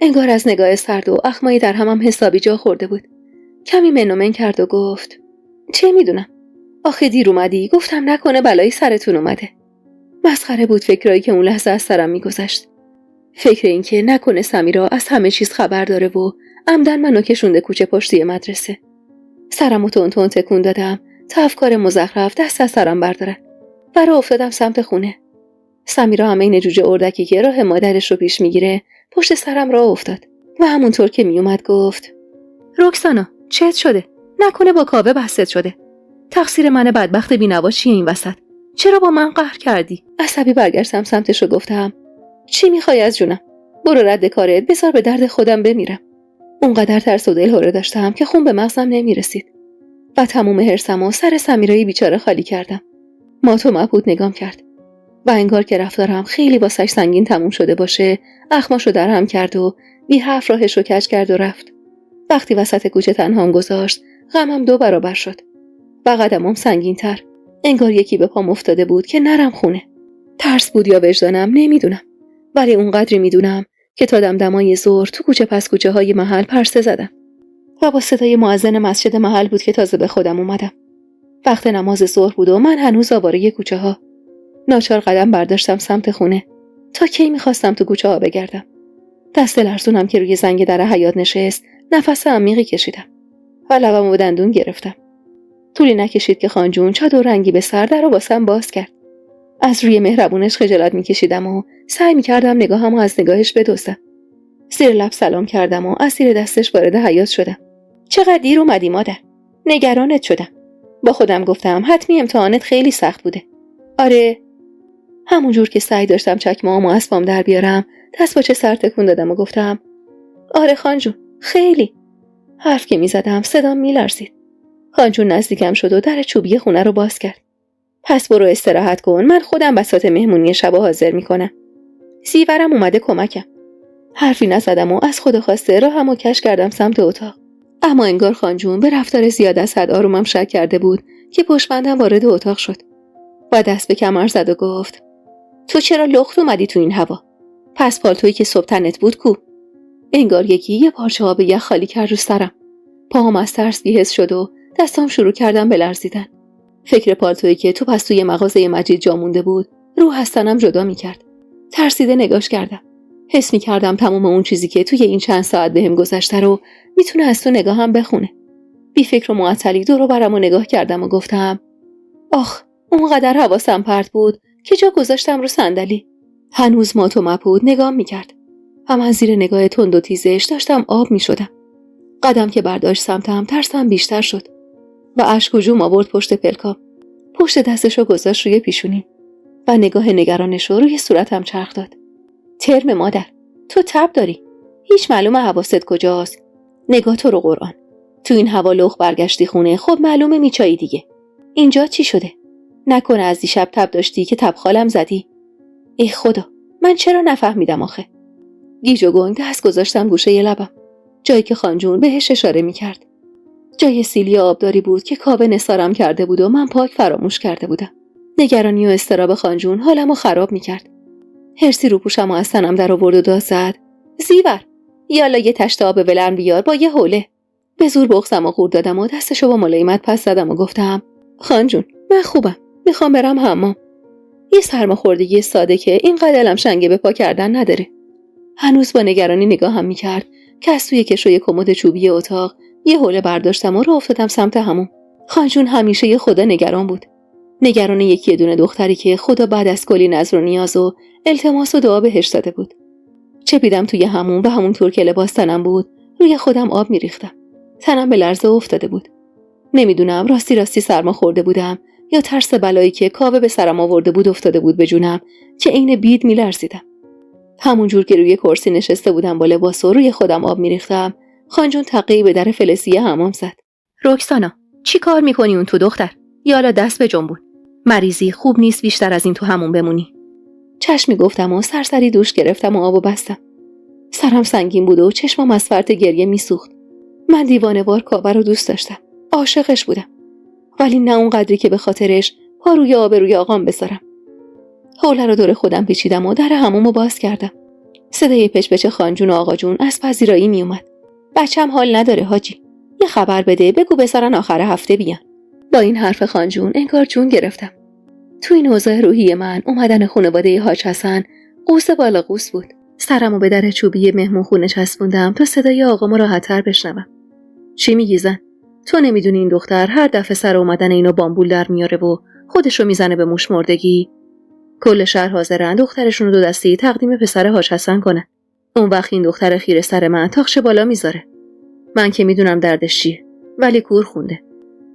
Speaker 1: انگار از نگاه سرد و اخمایی در همم حسابی جا خورده بود. کمی منومن کرد و گفت چه میدونم؟ آخه دیر اومدی، گفتم نکنه بلایی سرتون اومده. مسخره بود فکرایی که اون لحظه از سرم میگذشت. فکر این که نکنه سمیرا از همه چیز خبر داره و عمدن منو کشونده کوچه پشتی مدرسه. سرمو تون تون تکون دادم تا افکار مزخرف دست از سرم بردارن و راه افتادم سمت خونه. سمیرا هم این جوجه اردکی که راه مادرش رو پیش میگیره پشت سرم راه افتاد و همونطور که میومد گفت رکسانا چت شده؟ نکنه با کاوه بحثت شده؟ تقصیر من بدبخت بی‌نوا چیه این وسط؟ چرا با من قهر کردی؟ عصبی برگشتم سمتش و گفتم چی میخوای از جونم؟ برو رد کارت، بذار به درد خودم بمیرم. اونقدر ترس و دلهره داشتم که خون به مغزم نمیرسید و تموم حرصمو سر سمیرای بیچاره خالی کردم. مات و مبهوت نگام کرد و انگار که رفتارم خیلی واسش سنگین تموم شده باشه اخماشو در هم کرد و بی حرف راهشو کج کرد و رفت. وقتی وسط کوچه تنهام گذاشت غمم 2 برابر شد و قدمم سنگین تر. انگار یکی به پام افتاده بود که نرم خونه. ترس بود یا وجدانم نمیدونم، ولی اونقدری میدونم که تا دمدمای ظهر تو کوچه پس کوچه های محل پرسه زدم و با صدای مؤذن مسجد محل بود که تازه به خودم اومدم. وقت نماز ظهر بود و من هنوز آواره کوچه ها. ناچار قدم برداشتم سمت خونه. تا کی میخواستم تو کوچه ها بگردم. دست لرزونم که روی زنگ در حیاط نشست نفس عمیقی کشیدم و لبمو به دندون گرفتم. طولی نکشید که خانجون چادر رنگی به سر در رو واسم باز کرد. از روی مهربونش خجالت میکشیدم و سعی میکردم نگاهمو از نگاهش بدزدم. زیر لب سلام کردم و از زیر دستش وارد حیاط شدم. چقدر دیر اومدی مادر؟ نگرانت شدم. با خودم گفتم حتمی امتحانت خیلی سخت بوده. آره. همونجور که سعی داشتم چکمه‌هامو از پام در بیارم دست با چه سر تکون دادم و گفتم آره خانجون خیلی. حرف که میزدم صدام میلرزید. خانجون نزدیکم شد و در چوبی خونه رو باز کرد. پس برو استراحت کن، من خودم بساط مهمونی شب حاضر میکنم. زیورم اومده کمکم. حرفی نزدم و از خود خواسته راهمو کش کردم سمت اتاق. اما انگار خانجون به رفتار زیاد از حد آرومم شک کرده بود که پشتبندم وارد اتاق شد و دست به کمر زد و گفت تو چرا لخت اومدی تو این هوا؟ پس پالتویی که صبح تنت بود کو؟ انگار یه پارچه آب یخ خالی کرد رو سرم. پاهم از ترس بی‌حس شد و دستام شروع کردم به لرزیدن. فکر پالتویی که تو پس توی مغازه مجید جا مونده بود روح از تنم جدا می‌کرد. ترسیده نگاش کردم. حس می‌کردم تمام اون چیزی که توی این چند ساعت بهم گذشته رو میتونه از تو نگاهم بخونه. بی فکر و معطلی دور و برمو نگاه کردم و گفتم آخ اونقدر حواسم پرت بود که جا گذاشتم رو صندلی. هنوز مات و مبهوت نگام میکرد و من زیر نگاه تند و تیزش داشتم آب میشدم. قدم که برداشت سمتم ترسم بیشتر شد و اشک و جوم آورد پشت پلکام. پشت دستشو گذاشت روی پیشونی و نگاه نگرانشو روی صورتم چرخ داد. ترم مادر، تو تب داری. هیچ معلومه حواست کجاست. نگاه تو رو قرآن. تو این هوا لخ برگشتی خونه، خب معلومه میچایی دیگه. اینجا چی شده؟ نکنه از دیشب تب داشتی که تبخالم زدی؟ ای خدا، من چرا نفهمیدم آخه؟ گیج و گنگ دست گذاشتم گوشه ی لبم، جایی که خانجون بهش اشاره میکرد. جای سیلی آبداری بود که کاوه نثارم کرده بود و من پاک فراموش کرده بودم. نگرانی و اضطراب خانجون حالمو خراب میکرد. هرسی رو پوشم و از تنم در آورد و داد زد. زیور، یالا یه تشت آب ولرم بیار با یه حوله. به زور بغضم و خورد دادم و دستشو با ملایمت پس زدم و گفتم خانجون من خوبم، میخوام برم حمام. یه سرماخوردگی ساده که اینقدر دلم شنگه به پا کردن نداره. هنوز با نگرانی نگاهم میکرد که از توی کشوی کمد چوبی اتاق یه حوله برداشتم و راه افتادم سمت حموم. خانجون همیشه یه خدا نگران بود. نگران یکی دونه دختری که خدا بعد از کلی نذر و نیاز و التماس و دعا بهش داده بود. چپیدم توی حموم و همونطور که لباس تنم بود روی خودم آب میریختم. تنم به لرزه افتاده بود. نمیدونم راستی سرما خورده بودم یا ترس بلایی که کاوه به سرم آورده بود افتاده بود به جونم که عین بید میلرزیدم. همون جور که روی کرسی نشسته بودم با لباس و روی خودم آب میریختم، خانجون تقی به در فلزی حمام زد. رکسانا، چی کار میکنی اون تو دختر؟ یالا دست به جنبون. مریضی خوب نیست بیشتر از این تو همون بمونی. چشمی گفتم و سرسری دوش گرفتم و آبو بستم. سرم سنگین بود و چشمم از فرط گریه میسوخت. من دیوانه‌وار کاوه رو دوست داشتم. عاشقش بودم. ولی نه اون قدری که به خاطرش پا روی آبروی آقام بذارم. حوله رو دور خودم پیچیدم و در حمومو باز کردم. صدای پچ خانجون و آقا جون از پذیرایی می اومد. بچم حال نداره حاجی. یه خبر بده بگو بذارن آخر هفته بیان. با این حرف خانجون انگار جون گرفتم. تو این اوضاع روحی من اومدن خانواده حاج حسن قوس بالا قوس بود. سرمو به در چوبی مهمونخونه چسبوندم تا صدای آقامو راحت‌تر بشنوم. چی میگی زن؟ تو نمیدونی این دختر هر دفعه سر اومدن اینو بامبول در میاره و خودشو میزنه به موش مردگی؟ کل شهر حاضرن دخترشون رو 2 دستی تقدیم پسر حاج حسن کنن. اون وقت این دختر خیره سر من تاخش بالا میذاره. من که میدونم دردش چیه، ولی کور خونده.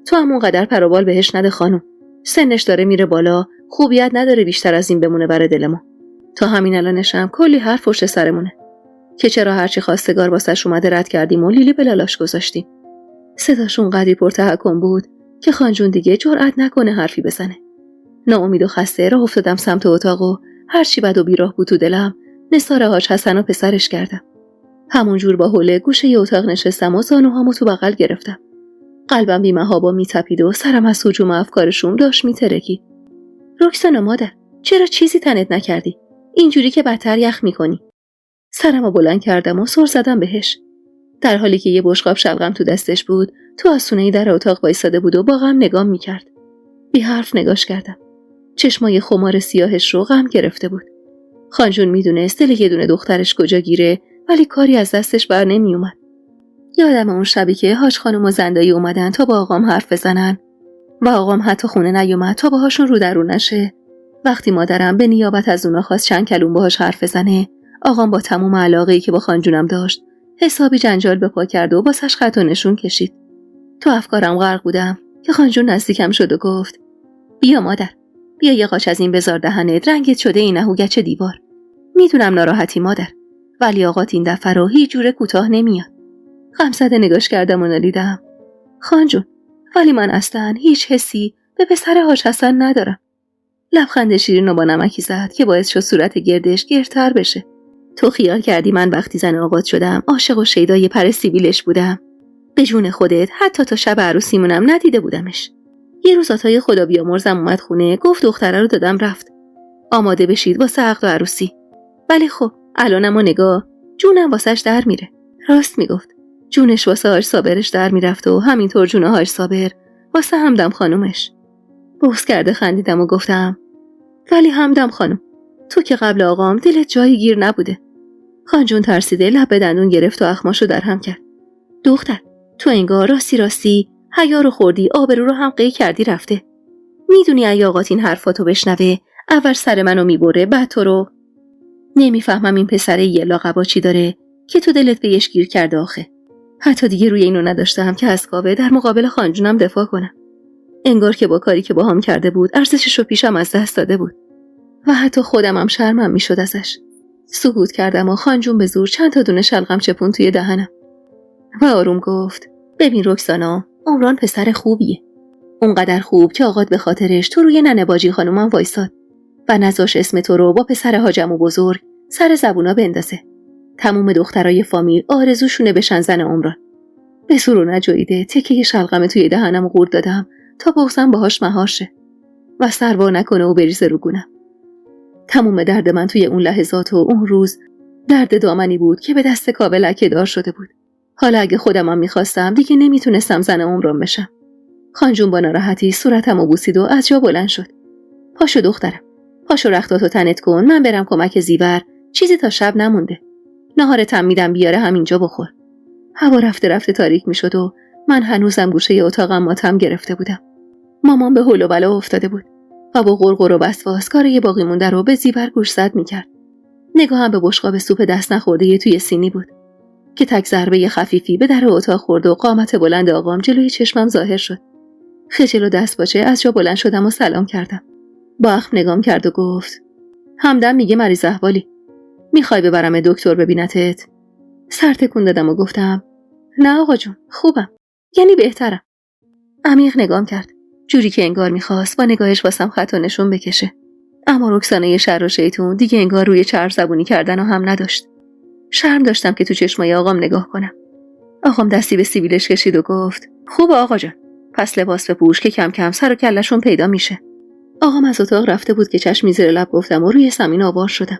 Speaker 1: تو هم اونقدر پروبال بهش نده خانم. سنش داره میره بالا، خوبیت نداره بیشتر از این بمونه بر دل ما. تا همین الانشم کلی حرف پشت سرمونه که چرا هرچی خواستگار واسش اومده رد کردیم و لیلی به لالاش گذاشتیم. صداشون قدری پرتحکم بود که خانجون دیگه جرئت نکنه حرفی بزنه. ناامید و خسته راه افتادم سمت اتاق و هرچی بد و بیراه بود تو دلم نثار حاج حسن و پسرش کردم. همونجور با حوله گوشه ی اتاق نشستم و زانوهامو تو بغل گرفتم. قلبم بی‌محابا میتپید و سرم از هجوم افکارشون داشت میترکید. رکسانا مادر، چرا چیزی تنت نکردی؟ اینجوری که بدتر یخ میکنی. سرمو بلند کردم و سر زدم بهش. در حالی که یه بشقاب شلغم تو دستش بود، تو آسونه‌ای در اتاق وایساده بود و با غم نگام میکرد. بی حرف نگاش کردم. چشمای خمار سیاهش رو غم گرفته بود. خانجون میدونست دل یه دونه دخترش کجا گیره، ولی کاری از دستش بر نمی اومد. یادم اون شبی که حاج خانم و زندایی اومدن تا با آقام حرف بزنن و آقام حتی خونه نیومد تا باهاشون رو در رو نشه. وقتی مادرم به نیابت از اونا خواست چند کلوم باهاش حرف بزنه، آقام با تموم علاقه‌ای که با خانجونم داشت حسابی جنجال به پا کرد و باسش خط و نشون کشید. تو افکارم غرق بودم که خانجون نزدیکم شد و گفت بیا مادر، بیا یه قاچ از این بذار دهنت، رنگت شده این نهوگچ دیوار. میدونم ناراحتی مادر، ولی آقات این دفعه رو هیچ جوره کوتاه نمیاد. غمزده نگاش کردم و نالیدم. خانجون، ولی من اصلا هیچ حسی به پسر حاج حسن ندارم. لبخند شیرین و با نمکی زد که باعث شد صورت گردش گردتر بشه. تو خیال کردی من وقتی زن آقات شدم عاشق و شیدای پر سیبیلش بودم؟ به جون خودت حتی تا شب عروسیمونم ندیده بودمش. یه روز آتای خدا بیامرزم اومد خونه، گفت دختره رو دادم رفت. آماده بشید واسه عقد و عروسی. ولی خب الانم و نگاه، جونم واسش در میره. راست میگفت. جونش واسه حاج صابرش در میرفت و همینطور جون حاج صابر واسه همدم خانومش. بغض کرده خندیدم و گفتم ولی همدم خانم، تو که قبل آقام دلت جایی گیر نبوده. خانجون ترسیده لب به دندون گرفت و اخماشو در هم کرد. دختر، تو انگار راستی حیا رو خوردی، آبرو رو هم قی کردی رفته. میدونی اگه آقات این حرفاتو بشنوه اول سر منو میبره بعد تو رو. نمیفهمم این پسره یه لاقبا چی داره که تو دلت بهش گیر کرده آخه. حتی دیگه روی اینو نداشتم که از کاوه در مقابل خانجونم دفاع کنم. انگار که با کاری که باهام کرده بود ارزشش رو پیشم از دست داده بود و حتی خودمم شرمم میشد ازش. سکوت کردم و خانجون به زور چند تا دونه شلغم چپون توی دهنم و آروم گفت ببین رکسانا، عمران پسر خوبیه. اونقدر خوب که آقات به خاطرش تو روی ننه باجی خانومم وایساد و نذاش اسم تو رو با پسر حاجم و بزرگ سر زبونا بندازه. تموم دخترای فامیل آرزوشونه بشن زن عمران. به سرو نجویده تکه شلغم توی دهنم قورت دادم تا بغضم باهاش مهار شه و سروا نکنه و بریزه رو گونم. تموم درد من توی اون لحظات و اون روز درد دامنی بود که به دست کاوه لکه دار شده بود. حالا اگه خودمم میخواستم دیگه نمیتونستم زن عمران بشم. خانجون با ناراحتی صورتمو بوسید و از جا بلند شد. پاشو دخترم، پاشو رختاتو تنت کن، من برم کمک زیور، چیزی تا شب نمونده. ناهارتم میدم بیاره همینجا بخور. هوا رفته رفته تاریک میشد و من هنوزم گوشه اتاقم ماتم گرفته بودم. مامان به هول و بلا افتاده بود و با غرغر و وسواس کار باقی مونده رو به زیور گوشزد میکرد. نگاهم به بشقاب سوپ دست نخورده توی سینی بود که تک ضربه خفیفی به در اتاق خورد و قامت بلند آقام جلوی چشمم ظاهر شد. خجل و دستپاچه از جا بلند شدم و سلام کردم. با اخم نگام کرد و گفت همدم میگه مریض احوالی. میخوای ببرم دکتر ببینتت؟ سر تکون دادم و گفتم نه آقا جون، خوبم، یعنی بهترم. عمیق نگام کرد، جوری که انگار میخواست با نگاهش واسم خط و نشون بکشه. اما رکسانه شر و شیطون دیگه انگار روی چرب زبونی کردن و هم نداشت. شرم داشتم که تو چشمای آقام نگاه کنم. آقام دستی به سیبیلش کشید و گفت خوب آقا جان، پس لباس بپوش که کم کم سر و کلشون پیدا میشه. آقام از اتاق رفته بود که چشمی زیر لب گفتم و روی زمین آوار شدم.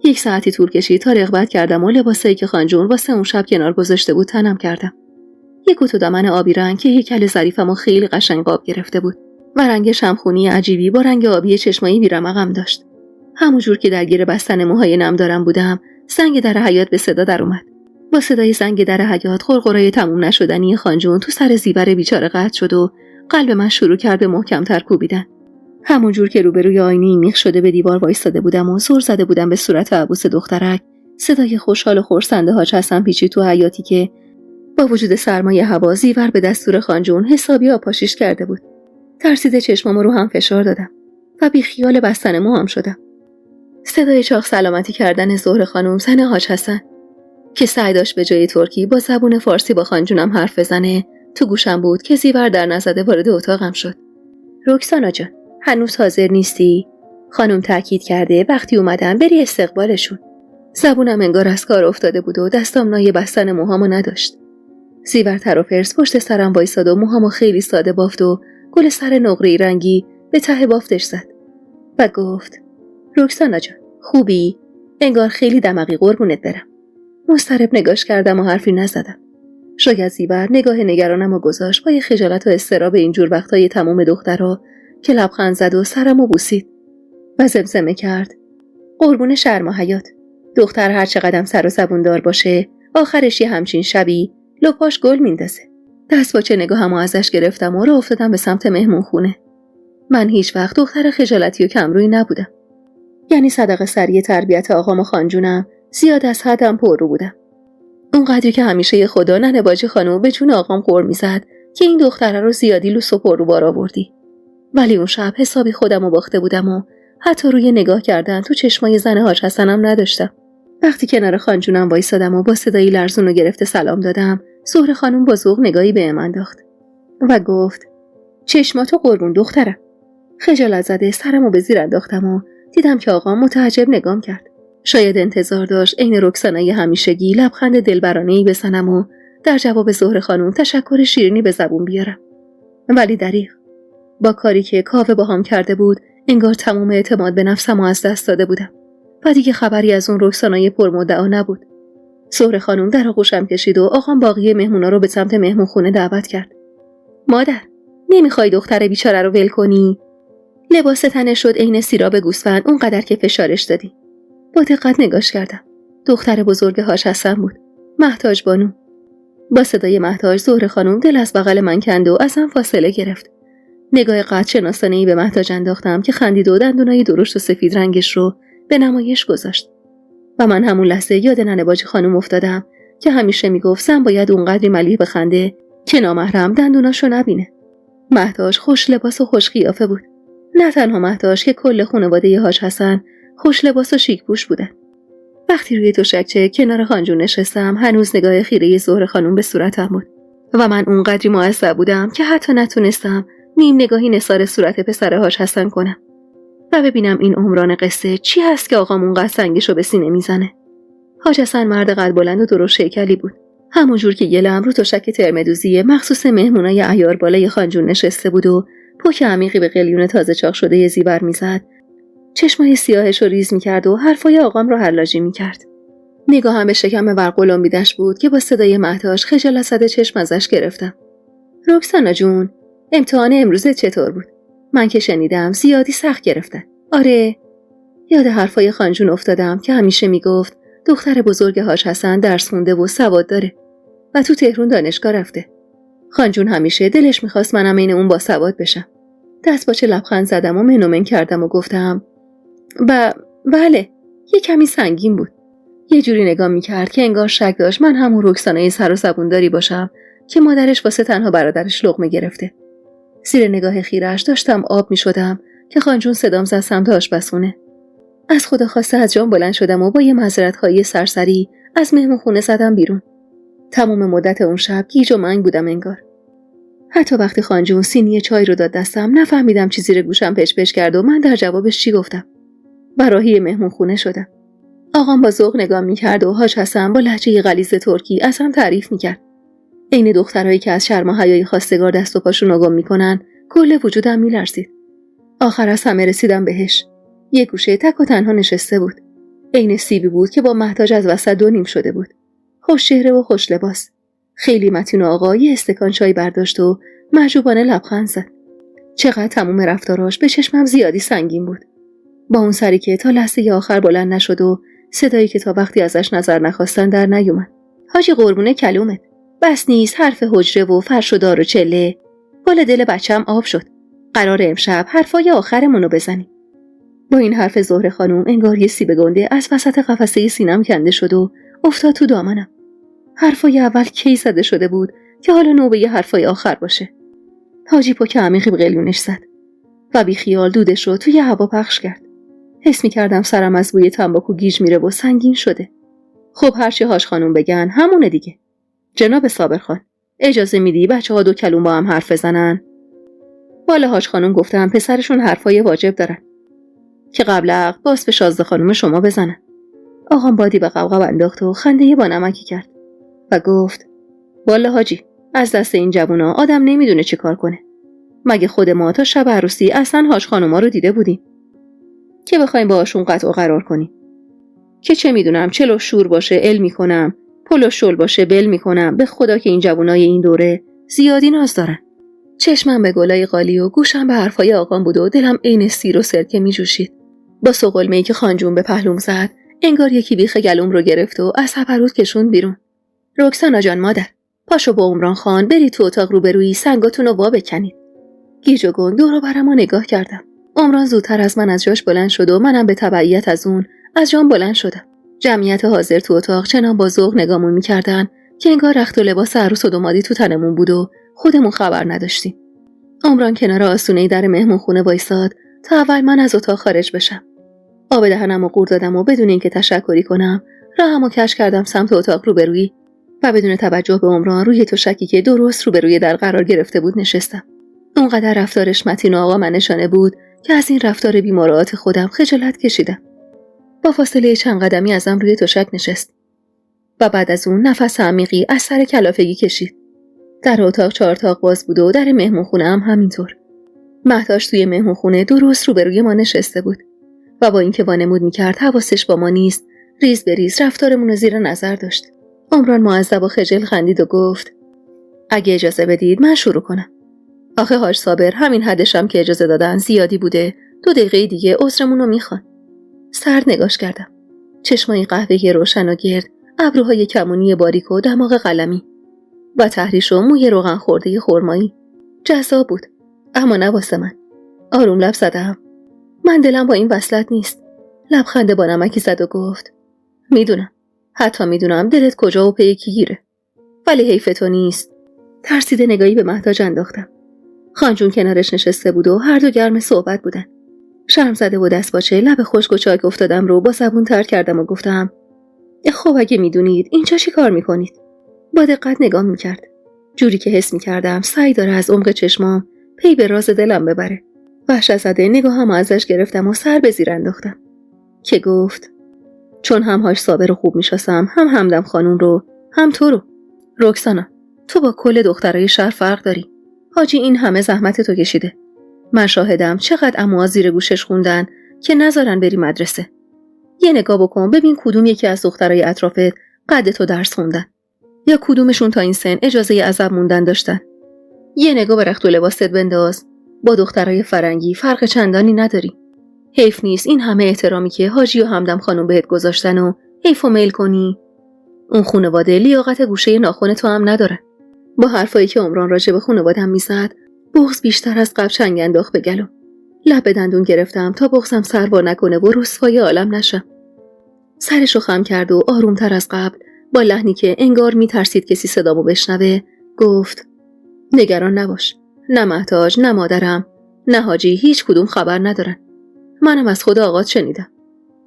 Speaker 1: 1 ساعتی طول کشید تا رغبت کردم و لباسایی که خانجون واسه اون شب کنار گذاشته بود تنم کردم. یک کت و دامن آبی رنگ که هیکل ظریفمو خیلی قشنگ قاب گرفته بود و رنگ شمخونی عجیبی با رنگ آبی چشمایی بیرمقم داشت. همونجور که درگیر بستن موهای نم دارم بودم، زنگ در حیاط به صدا در اومد. با صدای زنگ در حیاط غرغرای تموم نشدنی خانجون تو سر زیور بیچاره قطع شد و قلب من شروع کرد به محکم‌تر کوبیدن. همونجور که روبروی آینه میخ شده به دیوار وایستاده بودم و زور زده بودم به صورت عبوس دخترک، صدای خوشحال و خرسنده ها چسبم پیچید تو حیاطی که با وجود سرمایه هوا زیور به دستور خانجون حسابی آپاشیش کرده بود. ترسیده چشمامو رو هم فشار دادم و بی خیال بستن موام شدم. صدای چاق سلامتی کردن زهر خانم زن حاج حسن که سعی داشت به جای ترکی با زبون فارسی با خانجونم حرف بزنه تو گوشم بود که زیور در نزده وارد اتاقم شد. رکسانا جان، هنوز حاضر نیستی؟ خانم تاکید کرده وقتی اومدن بری استقبالشون. زبونم انگار از کار افتاده بود و دستام نای بستن موهامو نداشت. زیور تر و فرس پشت سرم وایساد و موهامو خیلی ساده بافت و گل سر نقره‌ای رنگی به ته بافتش زد و گفت رکسانا جان، خوبی؟ انگار خیلی دمقی، قربونت برم. مضطرب نگاش کردم و حرفی نزدم. شاید زیور نگاه نگرانم و گذاشت با خجالت و اضطراب اینجور وقتای تموم دخترها که لبخند زد و سرمو بوسید و زمزمه کرد قربون شرم و حیات. دختر هر چقدر سر و زبون دار باشه آخرش یه همچین شبی لپاش گل میندازه. دست با چه نگاهمو ازش گرفتم و راه افتادم به سمت مهمون خونه. من هیچ وقت دختر خجالتی و کمرویی نبودم. یعنی صدقه سری تربیت آقام و خانجونم زیاد از حدم پررو بودم. اونقدری که همیشه خدا ننه باجی خانم به جون آقام قور میزد که این دختره رو زیادی لوس و پررو بار آوردی. ولی اون شب حسابی خودمو باخته بودم و حتی روی نگاه کردن تو چشمای زن حاج حسنم نداشتم. وقتی کنار خانجونم وایسادم و با صدایی لرزون و گرفته سلام دادم، زهر خانم با ذوق نگاهی به من انداخت و گفت چشماتو قربون دخترم. خجالت زده سرمو به زیر انداختم و دیدم که آقا متعجب نگام کرد. شاید انتظار داشت عین رکسانای همیشگی لبخند دلبرانه‌ای بزنم و در جواب زهر خانم تشکر شیرینی به زبون بیارم. ولی دریغ. با کاری که کاوه باهام کرده بود انگار تمام اعتماد به نفسمو از دست داده بودم و دیگه خبری از اون رکسانای پرمدعا نبود. زهر خانم در آغوشم کشید و آقام باقی مهمونا رو به سمت مهمون خونه دعوت کرد. مادر، نمیخوای دختر بیچاره رو ول کنی؟ لباس تنش شد عین سیراب گوسفند اونقدر که فشارش دادی. با دقت نگاش کردم. دختر بزرگ حاج حسن بود. مهتاج بانو. با صدای مهتاج زهر خانم دل از بغل من کند و ازم فاصله گرفت. نگاه قطع شناسانه‌ای به مهتاج انداختم که خندید و دندونای درشت و سفید رنگش رو به نمایش گذاشت. و من همون لحظه یاد ننه باجی خانم افتادم که همیشه میگفت زن باید اونقدری ملیح بخنده که نامحرم دندوناشو نبینه. مهداش خوش لباس و خوش قیافه بود. نه تنها مهداش که کل خانواده حاج حسن خوش لباس و شیک پوش بودن. وقتی روی تشکچه کنار خانجون نشستم هنوز نگاه خیره زهره خانم به صورتم بود و من اونقدری معذب بودم که حتی نتونستم نیم نگاهی نثار صورت پسر حاج حسن کنم و ببینم این عمران قصه چی هست که آقام اونقدر سنگشو به سینه میزنه. حاج حسن مرد قد بلند و درشت هیکلی بود. همونجور که گلم رو تشک ترمدوزی مخصوص مهمونای عیار بالای خانجون نشسته بود و پوک عمیقی به قلیون تازه چاق شده زیور میزد. چشمای سیاهش رو ریز میکرد و حرفای آقام رو حلاجی میکرد. نگاهم به شکم ورقلومیدش بود که با صدای مهداش خجالت زده چشم ازش گرفتم. رکسانا جون، امتحان امروزت چطور بود؟ من که شنیدم زیادی سخت گرفتن. آره. یاد حرفای خانجون افتادم که همیشه میگفت دختر بزرگ حاج حسن درس خونده و سواد داره و تو تهران دانشگاه رفته. خانجون همیشه دلش میخواست منم این اون با سواد بشم. دست باچه لبخند زدم و منومن کردم و گفتم بله، یه کمی سنگین بود. یه جوری نگاه میکرد که انگار شک داشت من همون رکسانای سر و زبونداری باشم که مادرش واسه تنها برادرش لقمه گرفته. زیر نگاه خیرش داشتم آب میشدم که خانجون صدام زد سمت آشپزخونه. از خدا خواسته از جام بلند شدم و با یه معذرت‌خواهی سرسری از مهمونخونه زدم بیرون. تمام مدت اون شب گیج و منگ بودم انگار. حتی وقتی خانجون سینی چای رو داد دستم نفهمیدم چی زیر گوشم پچ پچ کرد و من در جوابش چی گفتم. براهی مهمونخونه شدم. آقام با ذوق نگاه می‌کرد و حاج حسن با لهجه غلیظ ترکی از هم تعریف می‌کرد. عین دخترایی که از شرم و حیای خواستگار دست و پاشون گم می‌کنن، کل وجودم می‌لرزید. آخر از همه رسیدم بهش. یک گوشه تک و تنها نشسته بود. عین سیبی بود که با محتاج از وسط دو نیم شده بود. خوش چهره و خوش لباس. خیلی متین آقا یه استکان چای برداشت و معجوبانه لبخند زد. چقدر تموم رفتاراش به چشمم زیادی سنگین بود. با اون سری که تا لحظه آخر بلند نشد و صدایی که تا وقتی ازش نظر نخواستن در نیومد. حاجی قربونه کلومت. بس نیست حرف حجره و فرش و دار و چله. بالا دل بچم آب شد. قرار امشب حرفای آخرمونو بزنی. با این حرف زهره خانوم انگار یه سیب گنده از وسط قفسه سینم کنده شد و افتاد تو دامنم. حرفای اول کی زده شده بود که حالا نوبه یه حرفای آخر باشه. حاجی پاک عمیقی به قلیونش زد و بی خیال دودش رو توی هوا پخش کرد. حس می‌کردم سرم از بوی تنباکو گیج میره و سنگین شده. خب هرچی حاج خانوم بگن همونه دیگه. جناب صابر خان، اجازه میدی بچه‌ها دو کلمه با هم حرف بزنن؟ والا حاج خانوم گفتم پسرشون حرفای واجب دارن که قبل عقد باز به شازده خانوم شما بزنن. آقام بادی به قبقب انداخت و خنده با نمکی کرد و گفت والا حاجی، از دست این جوونا آدم نمیدونه چی کار کنه. مگه خود ما تا شب عروسی اصلا حاج خانوما رو دیده بودیم که بخوایم باهاشون قطع و قرار کنیم؟ که چه میدونم چلو شور باشه ال میکنم، پلو شل باشه بل میکنم. به خدا که این جوونای این دوره زیادی ناز دارن. چشمم به گلای قالی و گوشم به حرفای آقام بود و دلم عین سیر و سرکه میجوشید. با سقلمه‌ای که خانجون به پهلوم زد انگار یکی بیخ گلوم رو گرفت و از هپروت کشوند بیرون. رکسانا جان مادر، پاشو با عمران خان بری تو اتاق روبرویی سنگاتون رو وا بکنید. گیج و گنگ دور و برمو نگاه کردم. عمران زودتر از من از جاش بلند شد و منم به تبعیت از اون از جام بلند شدم. جمعیت حاضر تو اتاق چنان با ذوق نگامون می‌کردن که انگار رخت و لباس عروس و دامادی تو تنمون بود و خودمون خبر نداشتیم. عمران کنار آستونه در مهمونخونه وایساد تا اول من از اتاق خارج بشم. آب دهنمو قورت دادم و بدون اینکه تشکری کنم راهمو کش کردم سمت اتاق روبرویی و بدون توجه به عمران روی تشکی که درست روبروی در قرار گرفته بود نشستم. اونقدر رفتارش متین و آقا من نشانه بود که از این رفتار بی‌مراعات خودم خجالت کشیدم. با فاصله چند قدمی ازم روی تشک نشست و بعد از اون نفس عمیقی از سر کلافگی کشید. در اتاق 4 تاق باز بود و در مهمونخونه هم همینطور. مهداش توی مهمونخونه درست روبروی ما نشسته بود و با اینکه وانمود می‌کرد حواسش با ما نیست، ریز به ریز رفتارمون رو زیر نظر داشت. عمران معذب و خجل خندید و گفت اگه اجازه بدید من شروع کنم. آخه حاج صابر همین حدشم که اجازه دادن زیادی بوده. 2 دقیقه دیگه عذرمون رو میخوان. سرد نگاش کردم. چشمای قهوه‌ای روشن و گرد، ابروهای کمونی باریک و دماغ قلمی و تحریش و موی روغن خورده خرمایی. جذاب بود، اما نه واسه من. آروم لب زدم. من دلم با این وصلت نیست. لبخند با نمکی زد و گفت میدونم. حتی میدونم دلت کجا و پی کی گیره. ولی حیف تو نیست. ترسیده نگاهی به مهتاج انداختم. خانجون کنارش نشسته بود و هر دو گرم صحبت بودن. شرم زده و دستپاچه لب خشک و چاک افتادم رو با زبون تر کردم و گفتم خب اگه میدونید اینجا چی کار میکنید؟ با دقت نگاه میکرد. جوری که حس میکردم سعی داره از عمق چشمام پی به راز دلم ببره. وحشت زده نگاهم ازش گرفتم و سر به زیر انداختم که گفت چون همهاش صابر رو خوب میشناسم، هم همدم خانوم رو، هم تو رو. رکسانا، تو با کل دخترای شهر فرق داری. حاجی این همه زحمت تو کشیده. من شاهدم چقدر عموها زیر گوشش خوندن که نذارن بری مدرسه. یه نگاه بکن ببین کدوم یکی از دخترای اطرافت قد تو درس خوندن یا کدومشون تا این سن اجازه عزب موندن داشتن. یه نگاه به رخت و لباست بنداز، با دخترای فرنگی فرق چندانی نداری. حیف نیست این همه احترامی که حاجی و همدم خانم بهت گذاشتن و حیف و میل کنی. اون خانواده لیاقت گوشه ناخن تو هم نداره. با حرفایی که عمران راجع به خانواده‌ام میزد، بغض بیشتر از قبل چنگ انداخت به گلوم. لب به دندون گرفتم تا بغضم سر وا نکنه و رسوای عالم نشم. سرشو خم کرد و آرومتر از قبل با لحنی که انگار میترسید کسی صدامو بشنوه گفت نگران نباش. نه مهتاج، نه مادرم، نه حاجی هیچ کدوم خبر ندارن. منم از خود آغات شنیدم.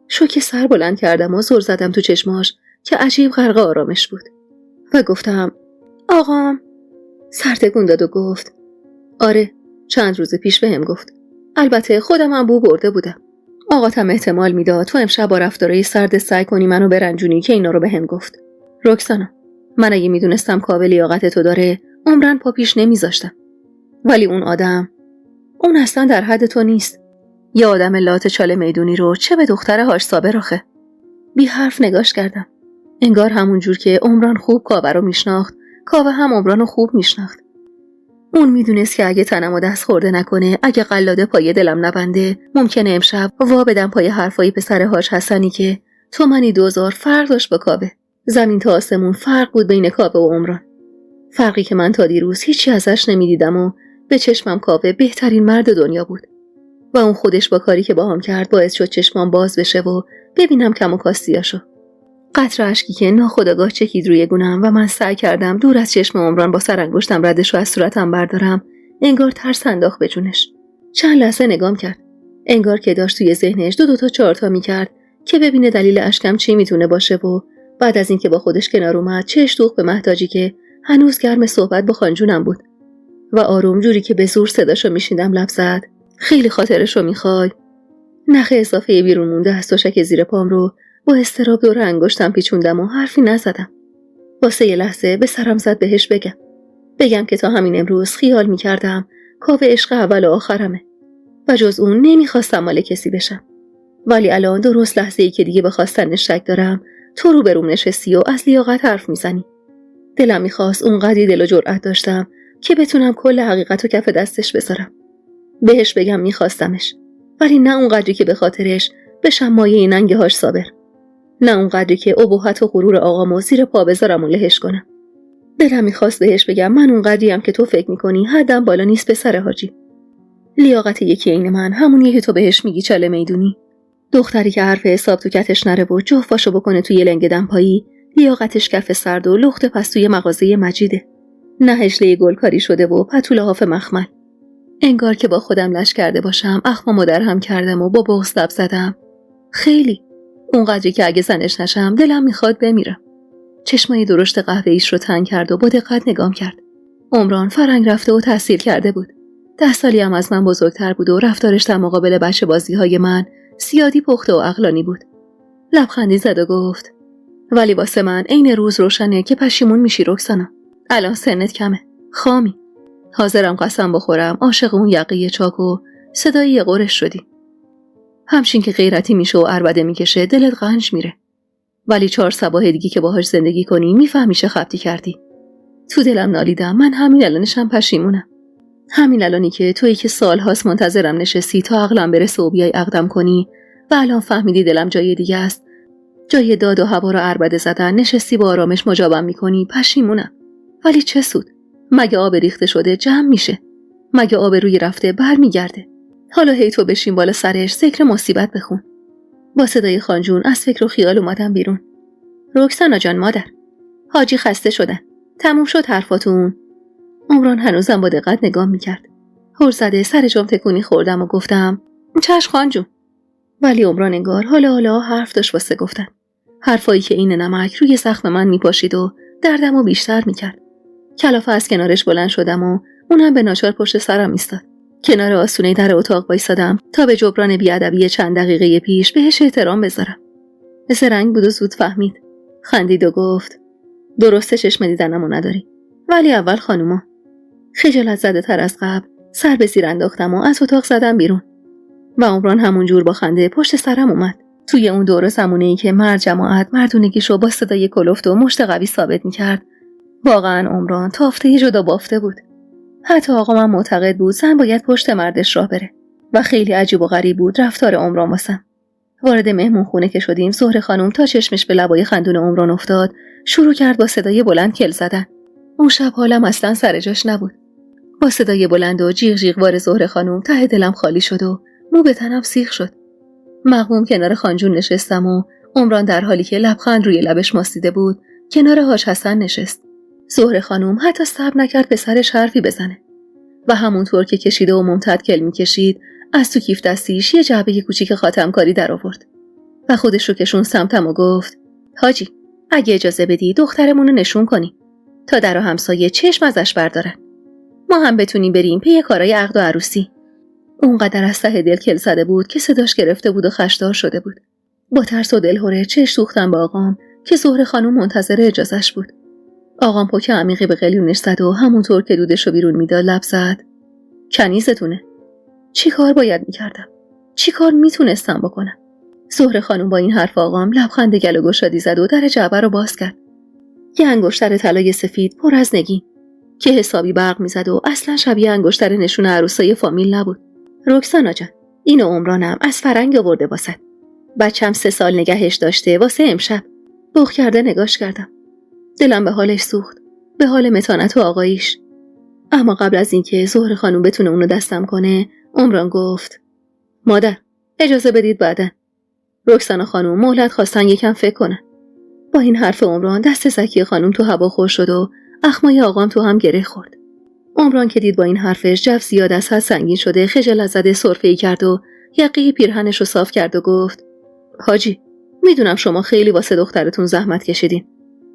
Speaker 1: شوکه سر بلند کردم و زل زدم تو چشماش که عجیب غرق آرامش بود و گفتم آقام. سر تکون داد و گفت آره چند روز پیش بهم گفت. البته خودم هم بو برده بودم. آقاتم احتمال میداد تو امشب با رفتارای سرد سعی کنی منو برنجونی که اینا رو بهم گفت. رکسانا، من اگه میدونستم کاوه لیاقت تو داره عمرن پا پیش نمیذاشتم. ولی اون آدم، اون اصلا در حد تو نیست. یه آدم لات چاله میدونی رو چه به دختره هاش صابر آخه. بی حرف نگاش کردم. انگار همون جور که عمران خوب کاوه رو میشناخت، کاوه هم عمران رو خوب میشناخت. اون میدونست که اگه تنمو دست خورده نکنه، اگه قلاده پای دلم نبنده، ممکنه امشب وا بدم پای حرفای پسر حاج حسنی که تو منی 2000 فرق داشت با کاوه. زمین تا آسمون فرق بود بین کاوه و عمران. فرقی که من تا دیروز هیچی ازش نمیدیدم و به چشمم کاوه بهترین مرد دنیا بود. و اون خودش با کاری که باهام کرد باعث شد چشمام باز بشه و ببینم کم و کاستیاشو. قطره اشکی که ناخودآگاه چکید روی گونه‌ام و من سعی کردم دور از چشم عمران با سرانگشتم ردشو از صورتم بردارم. انگار ترس انداخت به جونش. چند لحظه نگام کرد. انگار که داشت توی ذهنش دو تا چهار تا میکرد که ببینه دلیل اشکم چی میتونه باشه و بعد از اینکه با خودش کنار اومد چش دوخت به مهتاجی که هنوز گرم صحبت با خانجونم بود و آروم جوری که به زور صداشو میشیندم لب زد خیلی خاطرشو میخوای. نخ اضافه بیرون مونده از تشک زیر پام رو با اضطراب دور انگشتم پیچوندم و حرفی نزدم. واسه یه لحظه به سرم زد بهش بگم که تا همین امروز خیال میکردم کاوه عشق اول و آخرمه و جز اون نمیخواستم مال کسی بشم. ولی الان درست لحظه‌ای که دیگه به خواستنش شک دارم تو رو بروم نشستی و از لیاقت حرف میزنی. دلم میخواست اونقدری دل و جرأت داشتم که بتونم کل حقیقت و کف دستش بذارم. بهش بگم میخواستمش، ولی نه اونقدری که به خاطرش بشم مایه ننگهاش صابر. نه اونقدری که ابهت و غرور آقامو زیر پا بذارم و لهش کنم. دلم میخواست بهش بگم من اونقدریم که تو فکر میکنی حدم بالا نیست پسر حاجی. لیاقت یکی عین من همونیه که تو بهش میگی چاله میدونی. دختری که حرف حساب تو کتش نره و جفتاشو بکنه توی لنگ دمپایی، لیاقتش کف سرد و لخت پس توی مغازه مجیده. نه هشله گلکاری شده و پتو لحاف مخمل. انگار که با خودم لش کرده باشم اخمامو در هم کردم و با بغض لب زدم. خیلی اونقدری که اگه زنش نشم دلم میخواد بمیرم. چشمای درشت قهوه‌ایش رو تنگ کرد و با دقت نگام کرد. عمران فرنگ رفته و تحصیل کرده بود. 10 سالی هم از من بزرگتر بود و رفتارش در مقابل بچه بازی‌های من سیادی پخته و عقلانی بود. لبخندی زد و گفت ولی واسه من عین روز روشنه که پشیمون میشی رکسانا. الان سنت کمه. خامی. حاضرم قسم بخورم عاشق اون یقه چاک و صدای یه قرش شدی. همچین که غیرتی میشه و عربده میکشه دلت قنج میره. ولی 4 صباح دیگه که باهاش زندگی کنی میفهمی چه خبتی کردی. تو دلم نالیدم من همین الانشم پشیمونم. همین الانی که تویی که سالهاست منتظرم نشستی تا عقلم برسه و بیای عقدم کنی و الان فهمیدی دلم جای دیگه است. جای داد و هوا رو عربده زدن نشستی با آرامش مجابم میکنی. پشیمونم. ولی چه سود؟ مگه آب ریخته شده جمع میشه؟ مگه آب روی رفته برمیگرده؟ حالا هی تو بشین بالا سرش ذکر مصیبت بخون. با صدای خانجون از فکر و خیال اومدم بیرون. رکسانا جان مادر، حاجی خسته شدن. تموم شد حرفاتون. عمران هنوزم با دقت نگاه میکرد. هر زده سر جام تکونی خوردم و گفتم چشم خان جون. ولی عمران انگار حالا حرف داشت واسه گفتن. حرفایی که این نمک روی زخم من میپاشید و دردمو بیشتر میکرد. کلافه از کنارش بلند شدم و اونم به ناچار پشت سرم ایستاد. کنار آستونه در اتاق وایسادم تا به جبران بیادبی چند دقیقه پیش بهش احترام بذارم. زرنگ بود و زود فهمید. خندید و گفت درسته چشم دیدنمو نداری، ولی اول خانوما. خجالت زده تر از قبل سر به زیر انداختم و از اتاق زدم بیرون. و عمران همون جور با خنده پشت سرم اومد. توی اون دور زمونه‌ای که مرد جماعت مردونگیشو با صدای کلفت و مشت قوی ثابت می‌کرد، واقعاً عمران تافته جدا بافته بود. حتی آقا من معتقد بود زن باید پشت مردش راه بره و خیلی عجیب و غریب بود رفتار عمران واسم. وارد مهمون خونه که شدیم، زهره خانم تا چشمش به لبای خندون عمران افتاد شروع کرد با صدای بلند کل زدن. اون شب حالم اصلا سر جاش نبود. با صدای بلند و جیغ جیغ وار زهره خانم ته دلم خالی شد و مو به تنم سیخ شد. مغموم کنار خانجون نشستم و عمران در حالی که لبخند روی لبش ماسیده بود کنار حاج حسن نشست. زهره خانم حتی صبر نکرد پسرش حرفی بزنه و همونطور که کشیده و ممتد کل می‌کشید از تو کیف دستیش یه جعبه کوچیک خاتمکاری در آورد و خودش رو کشون سمتم و گفت حاجی اگه اجازه بدی دخترمون رو نشون کنی تا در و همسایه چشم ازش بردارن، ما هم بتونیم بریم پی کارای عقد و عروسی. اونقدر از ته دل کل زده بود که صداش گرفته بود و خشدار شده بود. با ترس و دلهره چش دوختم به آقام که زهره خانم منتظر اجازهش بود. آقام پک عمیقی به قلیونش زد و همونطور که دودشو بیرون میداد لب زد کنیزتونه. چی کار باید میکردم؟ چی کار میتونستم بکنم؟ زهره خانم با این حرف آقام لبخند گل و گشادی زد و در جعبه رو باز کرد. یه انگشتر طلای سفید پر از نگین که حسابی برق میزد و اصلا شبیه انگشتر نشون عروسای فامیل نبود. رکسانا جان، اینو عمرانم از فرنگ آورده واسه. بچم 3 سال نگهش داشته واسه امشب. بوق کرده نگاش کردم. دلم به حالش سوخت، به حال متانت و آقاییش. اما قبل از اینکه زهره خانم بتونه اونو دستم کنه، عمران گفت مادر اجازه بدید بعدن. رکسانا خانم مهلت خواستن یکم فکر کنن. با این حرف عمران دست زکی خانم تو هوا خور شد و اخمای آقام تو هم گره خورد. عمران که دید با این حرفش جو زیاد از حد سنگین شده خجالت زده سرفه‌ای کرد و یقه پیرهنش رو صاف کرد و گفت حاجی میدونم شما خیلی واسه دخترتون زحمت کشیدین.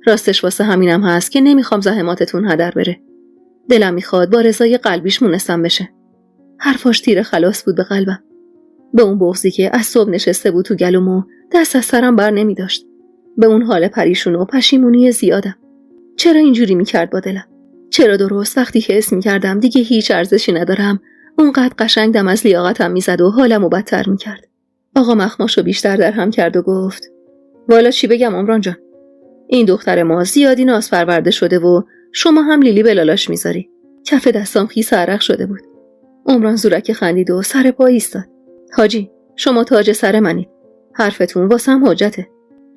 Speaker 1: راستش واسه همینم هست که نمیخوام زحماتتون هدر بره. دلم میخواد با رضای قلبیش مونسم بشه. حرفاش تیر خلاص بود به قلبم. به اون بغضی که از صبح نشسته بود تو گلوم و دست از سرم بر نمیداشت. به اون حال پریشون و پشیمونی زیادم. چرا اینجوری میکرد با دلم؟ چرا درست وقتی که حس میکردم دیگه هیچ ارزشی ندارم اونقدر قشنگ دم از لیاقتم میزد و حالمو بدتر میکرد؟ آقا مخماشو بیشتر در هم کرد و گفت والا چی بگم عمران جان، این دختر ما زیادی ناز پرورده شده و شما هم لیلی به لالاش میذاری. کف دستام خیس عرق شده بود. عمران زورک خندید و سر پا ایستاد. حاجی شما تاج سر منید. حرفتون واسم حجته.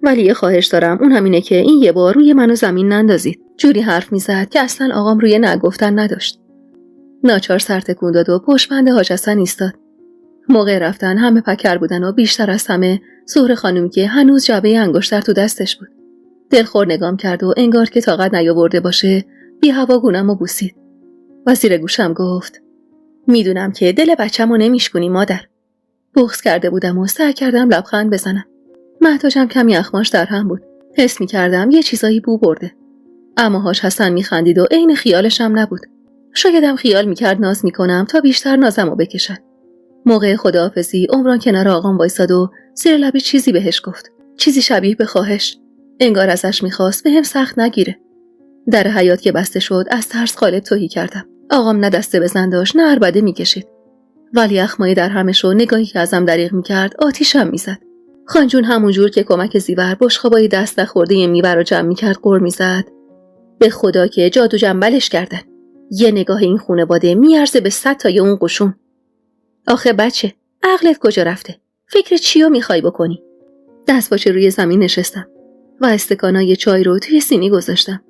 Speaker 1: ولی یه خواهش دارم، اون همینه که این یه بار روی منو زمین نندازید. جوری حرف میزد که اصلا آقام روی نگفتن نداشت. ناچار سر تکون داد و پشت بند حاج حسن ایستاد. موقع رفتن همه پکر بودن و بیشتر از همه زهره خانومی که هنوز جعبه انگشتر تو دستش بود. دلخور نگام کرد و انگار که طاقت نیاورده باشه بی هوا گونمو بوسید. و زیر گوشم گفت میدونم که دل بچه‌مو نمیشکنی مادر. بغض کرده بودم و سعی کردم لبخند بزنم. محتاجم کمی اخماش در هم بود. حس می‌کردم یه چیزایی بو برده. اما حاج حسن می‌خندید و عین خیالشم نبود. شایدم خیال می‌کرد ناز می‌کنم تا بیشتر نازمو بکشن. موقع خداحافظی عمران کنار آقام وایساد و زیر لب چیزی بهش گفت. چیزی شبیه به خواهش. انگار ازش می‌خواست بهم سخت نگیره. در حیاط که بسته شد از ترس قالب تهی کردم. آقام نه دسته بزن داشت نه عربده می‌کشید. ولی اخمای در همش و نگاهی که ازم دریغ می‌کرد آتیشم می‌زد. خانجون همونجور که کمک زیور بشقابای دست نخورده میوه رو جمع می‌کرد غر می‌زد. به خدا که جادو جنبلش کردن. یه نگاه این خانواده میارزه به 100 تای اون قشون. آخه بچه، عقلت کجا رفته؟ فکر چیو میخوای بکنی؟ دستپاچه روی زمین نشستم و استکانای چای رو توی سینی گذاشتم.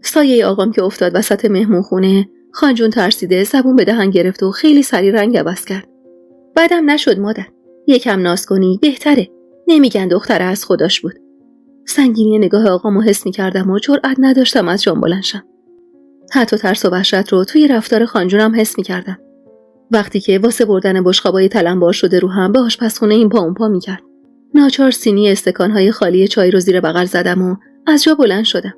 Speaker 1: سایه آقام که افتاد وسط مهمون خونه، خانجون ترسیده زبون به دهن گرفت و خیلی سریع رنگ عوض کرد. بعدم نشد مادر. یکم ناز کنی بهتره. نمیگن دختره از خداش بود. سنگینی نگاه آقامو حس می‌کردم و جرئت نداشتم از جام بلند شم. حتی ترس و وحشت رو توی رفتار خانجونم حس می‌کردم. وقتی که واسه بردن بشقابای تلمبار شده رو هم به آشپزخونه این پا اون پا می‌کرد. ناچار سینی استکان‌های خالی چای رو زیر بغل زدم و از جا بلند شدم.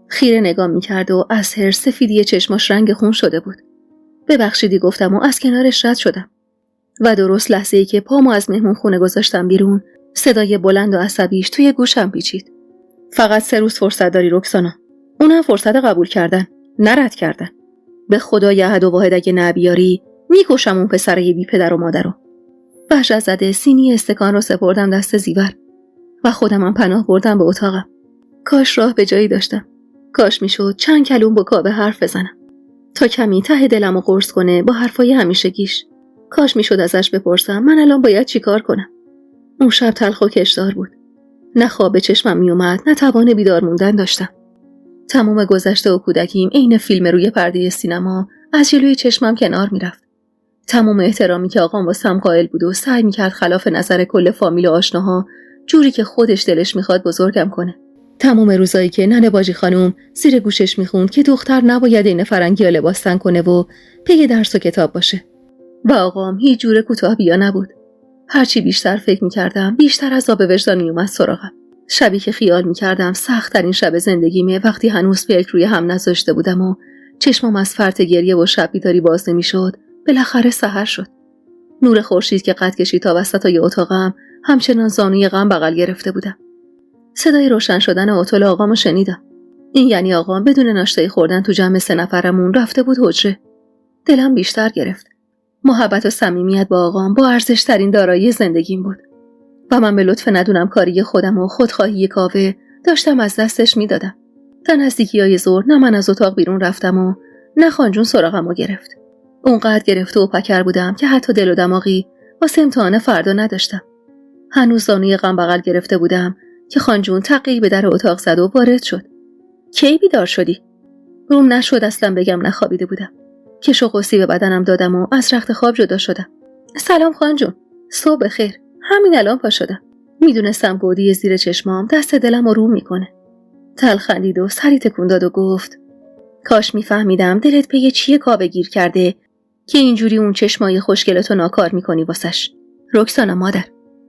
Speaker 1: خیره نگاه می‌کرد و از حرص سفیدی چشماش رنگ خون شده بود. ببخشیدی گفتم و از کنارش رد شدم. و درست لحظه‌ای که پامو از مهمون خونه گذاشتم بیرون، صدای بلند و عصبیش توی گوشم پیچید. فقط 3 روز فرصت داری رکسانا. اونم فرصت قبول کردن، نه رد کردن. به خدا یه احد و واحد اگه نبیاری، میکشم اون پسره بی پدر و مادرو. وحشت زده سینی استکان رو سپردم دست زیور و خودمم پناه بردم به اتاقم. کاش راه به جایی داشتم. کاش میشد چند کلوم با کاوه حرف بزنم. تا کمی ته دلمو قرص کنه با حرفای همیشگیش. کاش میشد ازش بپرسم من الان باید چیکار کنم. اون شب تلخ و کشدار بود. نه خواب به چشمم میومد، نه توان بیدار موندن داشتم. تمام گذشته و کودکیم عین فیلم روی پرده سینما از جلوی چشمم کنار میرفت. تمام احترامی که آقام واسم قائل بود و سعی میکرد خلاف نظر کل فامیل و آشناها جوری که خودش دلش میخواد بزرگم کنه. تمام روزایی که ننه باجی خانم زیر گوشش میخوند که دختر نباید این فرنگی ها لباس تن کنه و پی درس و کتاب باشه. و آقام هیچ جور کوتاه بیا نبود. هرچی بیشتر فکر میکردم بیشتر عذاب وجدان میومد سراغم. شبی که خیال میکردم سخت ترین شب زندگیمه وقتی هنوز فکر روی هم نذاشته بودم و چشمم از فرط گریه و شب بیداری باز نمیشد، بالاخره سحر شد. نور خورشید که قد کشید تا وسطای اتاقم، همچنان زانوی غم بغل گرفته بودم. صدای روشن شدن اتول آقامو شنیدم. این یعنی آقام بدون ناشتایی خوردن تو جمع 3 نفرمون رفته بود حجره. دلم بیشتر گرفت. محبت و صمیمیت با آقام با ارزش‌ترین دارایی زندگیم بود. و من به لطف ندونم کاری خودم و خودخواهی کاوه داشتم از دستش میدادم. تا نزدیکی‌های ظهر نه من از اتاق بیرون رفتم و نه خانجون سراغمو گرفت. اونقدر گرفته و پکر بودم که حتی دل و دماغی واسه امتحان فردا نداشتم. هنوز زانوی غم بغل گرفته بودم که خانجون تقی به در اتاق زد و وارد شد. کی بیدار شدی؟ روم نشد اصلا بگم نخوابیده بودم. کش و قوسی به بدنم دادم و از رخت خواب جدا شدم. سلام خانجون. صبح بخیر. همین الان پا شدم. میدونستم گودی زیر چشمام دست دلم رو میکنه. تل خندید و سری تکون داد و گفت کاش میفهمیدم دلت پی چیه کاوه گیر کرده که اینجوری اون چشمای خوشگلتو ناکار میکنی واسش. رکسانا مادر،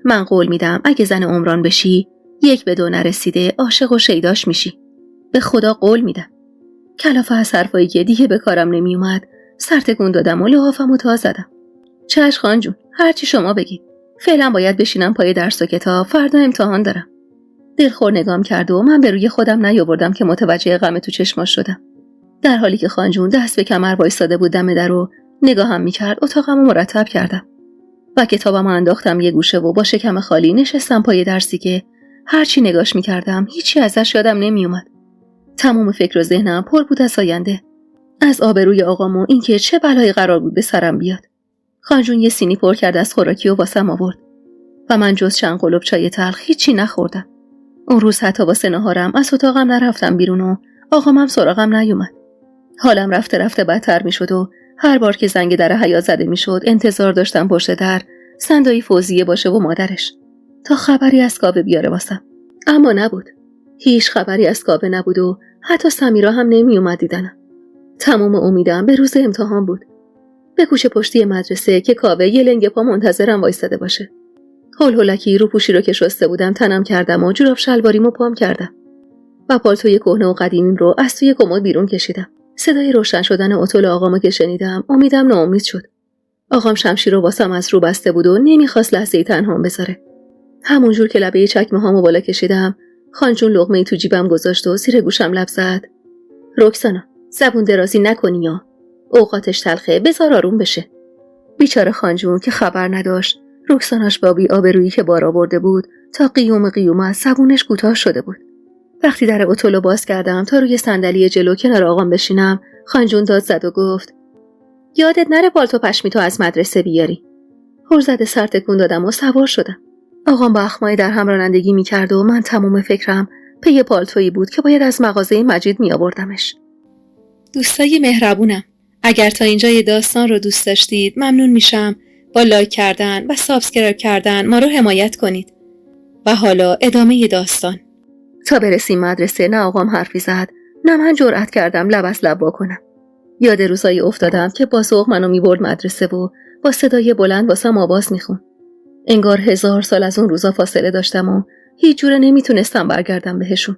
Speaker 1: من قول میدم اگه زن عمران بشی 1 به 2 نرسیده عاشق و شیداش میشی. به خدا قول میدم. کلافه از حرفایی که دیگه به کارم نمیومد سر تکون دادم و لحافمو تا زدم. چشم خانجون، هرچی شما بگید. فعلا باید بشینم پای درس و کتاب، فردا امتحان دارم. دلخور نگام کرد و من به روی خودم نیاوردم که متوجه غم تو چشماش شدم. در حالی که خانجون دست به کمر وایساده بود دم در و نگاهم میکرد اتاقمو مرتب کردم و کتابمو انداختم یه گوشه و با شکم خالی نشستم پای درسی که هرچی نگاش میکردم هیچی ازش یادم نمیومد. تمام فکر و ذهنم پر بود از آینده، از آبروی آقام و اینکه چه بلایی قرار بود به سرم بیاد. خانجون یه سینی پر کرد از خوراکی و واسم آورد و من جز چند قلوب چای تلخ هیچی نخوردم. اون روز حتی واسه نهارم از اتاقم نرفتم بیرون و آقامم سراغم نیومد. حالم رفته رفته بدتر میشد و هر بار که زنگ در حیاط زده میشد انتظار داشتم پشت در صندوقی فوزیه باشه و مادرش تا خبری از کاوه بیاره واسم. اما نبود. هیچ خبری از کاوه نبود و حتی سمیرا هم نمی اومد دیدنم. تمام امیدم به روز امتحان بود. به کوچه پشتی مدرسه که کاوه یه لنگ پا منتظرم وایساده باشه. هولکی رو پوشی رو که شسته بودم تنم کردم و جوراب شلواریمو پام کردم و پالتوی کهنه و قدیمیم رو از توی کمد بیرون کشیدم. صدای روشن شدن اتول آقامو که شنیدم امیدم ناامید شد. آقام شمشیر رو واسم از رو بسته بود و نمیخواست لحظه‌ای تنهام بذاره. همونجور که لبه چکمه‌هامو بالا کشیدم خانجون لقمه‌ای تو جیبم گذاشت و زیر گوشم لب زد. رکسانا، زبون درازی نکنی یا اوقاتش تلخه، بذار آروم بشه. بیچاره خانجون که خبر نداشت رکساناش با بی آبرویی که بار آورده بود تا قیوم از زبونش کوتاه شده بود. وقتی در اتولو باز کردم تا روی صندلی جلو کنار آقام بشینم خانجون داد زد و گفت یادت نره پالتو پشمی تو از مدرسه بیاری. هرزده سر تکون دادم و سوار شدم. آقام با اخمای در هم رانندگی میکرد و من تمام فکرم پی پالتویی بود که باید از مغازه مجید میآوردمش. دوستای مهربونم، اگر تا اینجای داستان رو دوست داشتید ممنون میشم با لایک کردن و سابسکرایب کردن ما رو حمایت کنید. و حالا ادامه داستان. تا برسیم مدرسه نه آقام حرفی زد نه من جرأت کردم لب از لب وا کنم. یاد روزایی افتادم که با ذوق منو میبرد مدرسه و با صدای بلند واسم آواز میخوند. انگار 1000 سال از اون روزا فاصله داشتم و هیچ جوره نمیتونستم برگردم بهشون.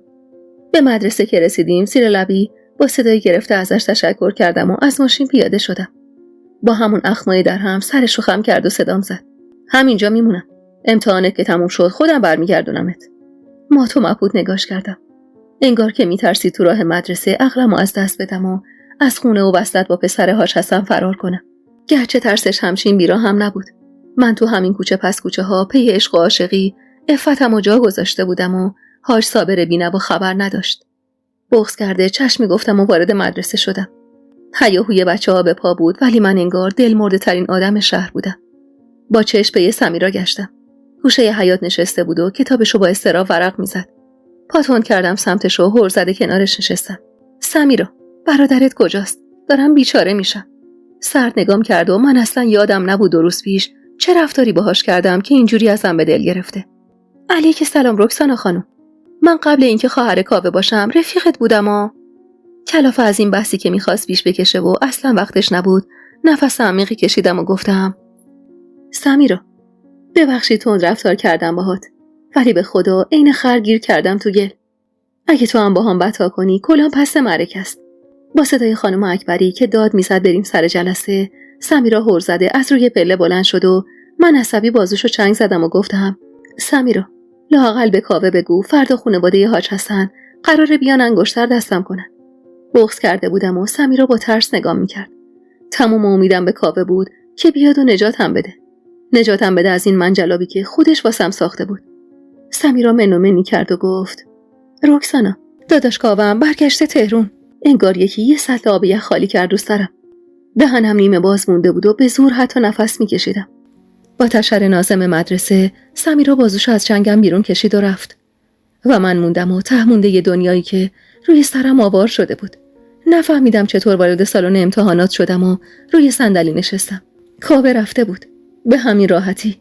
Speaker 1: به مدرسه که رسیدیم زیر لبی با صدای گرفته ازش تشکر کردم و از ماشین پیاده شدم. با همون اخمای در هم سرشو خم کرد و صدام زد. همینجا میمونم. امتحانت که تموم شد خودم برمیگردونمت. مات و مبهوت نگاش کردم. انگار که میترسید تو راه مدرسه عقلمو از دست بدم و از خونه و وسط با پسرهاش حسن فرار کنم. گرچه ترسش همچین بیرا هم نبود. من تو همین کوچه پس کوچه ها پی عشق و عاشقی عفتمو جا گذاشته بودم و حاج صابر بی‌نوا خبر نداشت. بغض کرده چشمی گفتم و وارد مدرسه شدم. هیاهوی بچه‌ها به پا بود ولی من انگار دلمرده ترین آدم شهر بودم. با چشم پی سمیرا گشتم. گوشه حیاط نشسته بود و کتابشو با اضطراب ورق میزد. پاتون کردم سمتش و هر زده کنارش نشستم. سمیرا، برادرت کجاست؟ دارم بیچاره میشم. سرد نگام کرد و من اصلا یادم نبود 2 روز پیش چه رفتاری باهاش کردم که اینجوری ازم به دل گرفته. علیک سلام رکسانا خانم. من قبل اینکه خواهر کاوه باشم رفیقت بودم کلافه از این بحثی که میخواست پیش بکشه و اصلا وقتش نبود. نفس عمیقی کشیدم و گفتم سمیرا، ببخشید تند رفتار کردم باهات، ولی به خدا عین خر گیر کردم تو گل. اگه تو هم با هم بتا کنی کلام پس معرکه است. با صدای خانم اکبری که داد میزد بریم سر جلسه، سمیرا هر زده از روی پله بلند شد و من عصبی بازوشو چنگ زدم و گفتم سمیرا، لااقل به کاوه بگو فردا خانواده حاج حسن قراره بیان انگشتر دستم کنن. بغض کرده بودم و سمیرا با ترس نگام میکرد. تمام امیدم به کاوه بود که بیاد و نجاتم بده از این منجلابی که خودش واسم ساخته بود. سمیرا منو کرد و گفت رکسانا، داداش کاوه‌ام برگشته تهرون. انگار یه سطل آب یخ خالی کرد رو سرم. دهنم نیمه باز مونده بود و به زور حتی نفس میکشیدم. با تشر ناظم مدرسه سمیرا بازوشو از چنگم بیرون کشید و رفت و من موندم و ته مونده یه دنیایی که روی سرم آوار شده بود. نفهمیدم چطور وارد سالن امتحانات شدم و روی صندلی نشستم. کاوه رفته بود. به همین راحتی.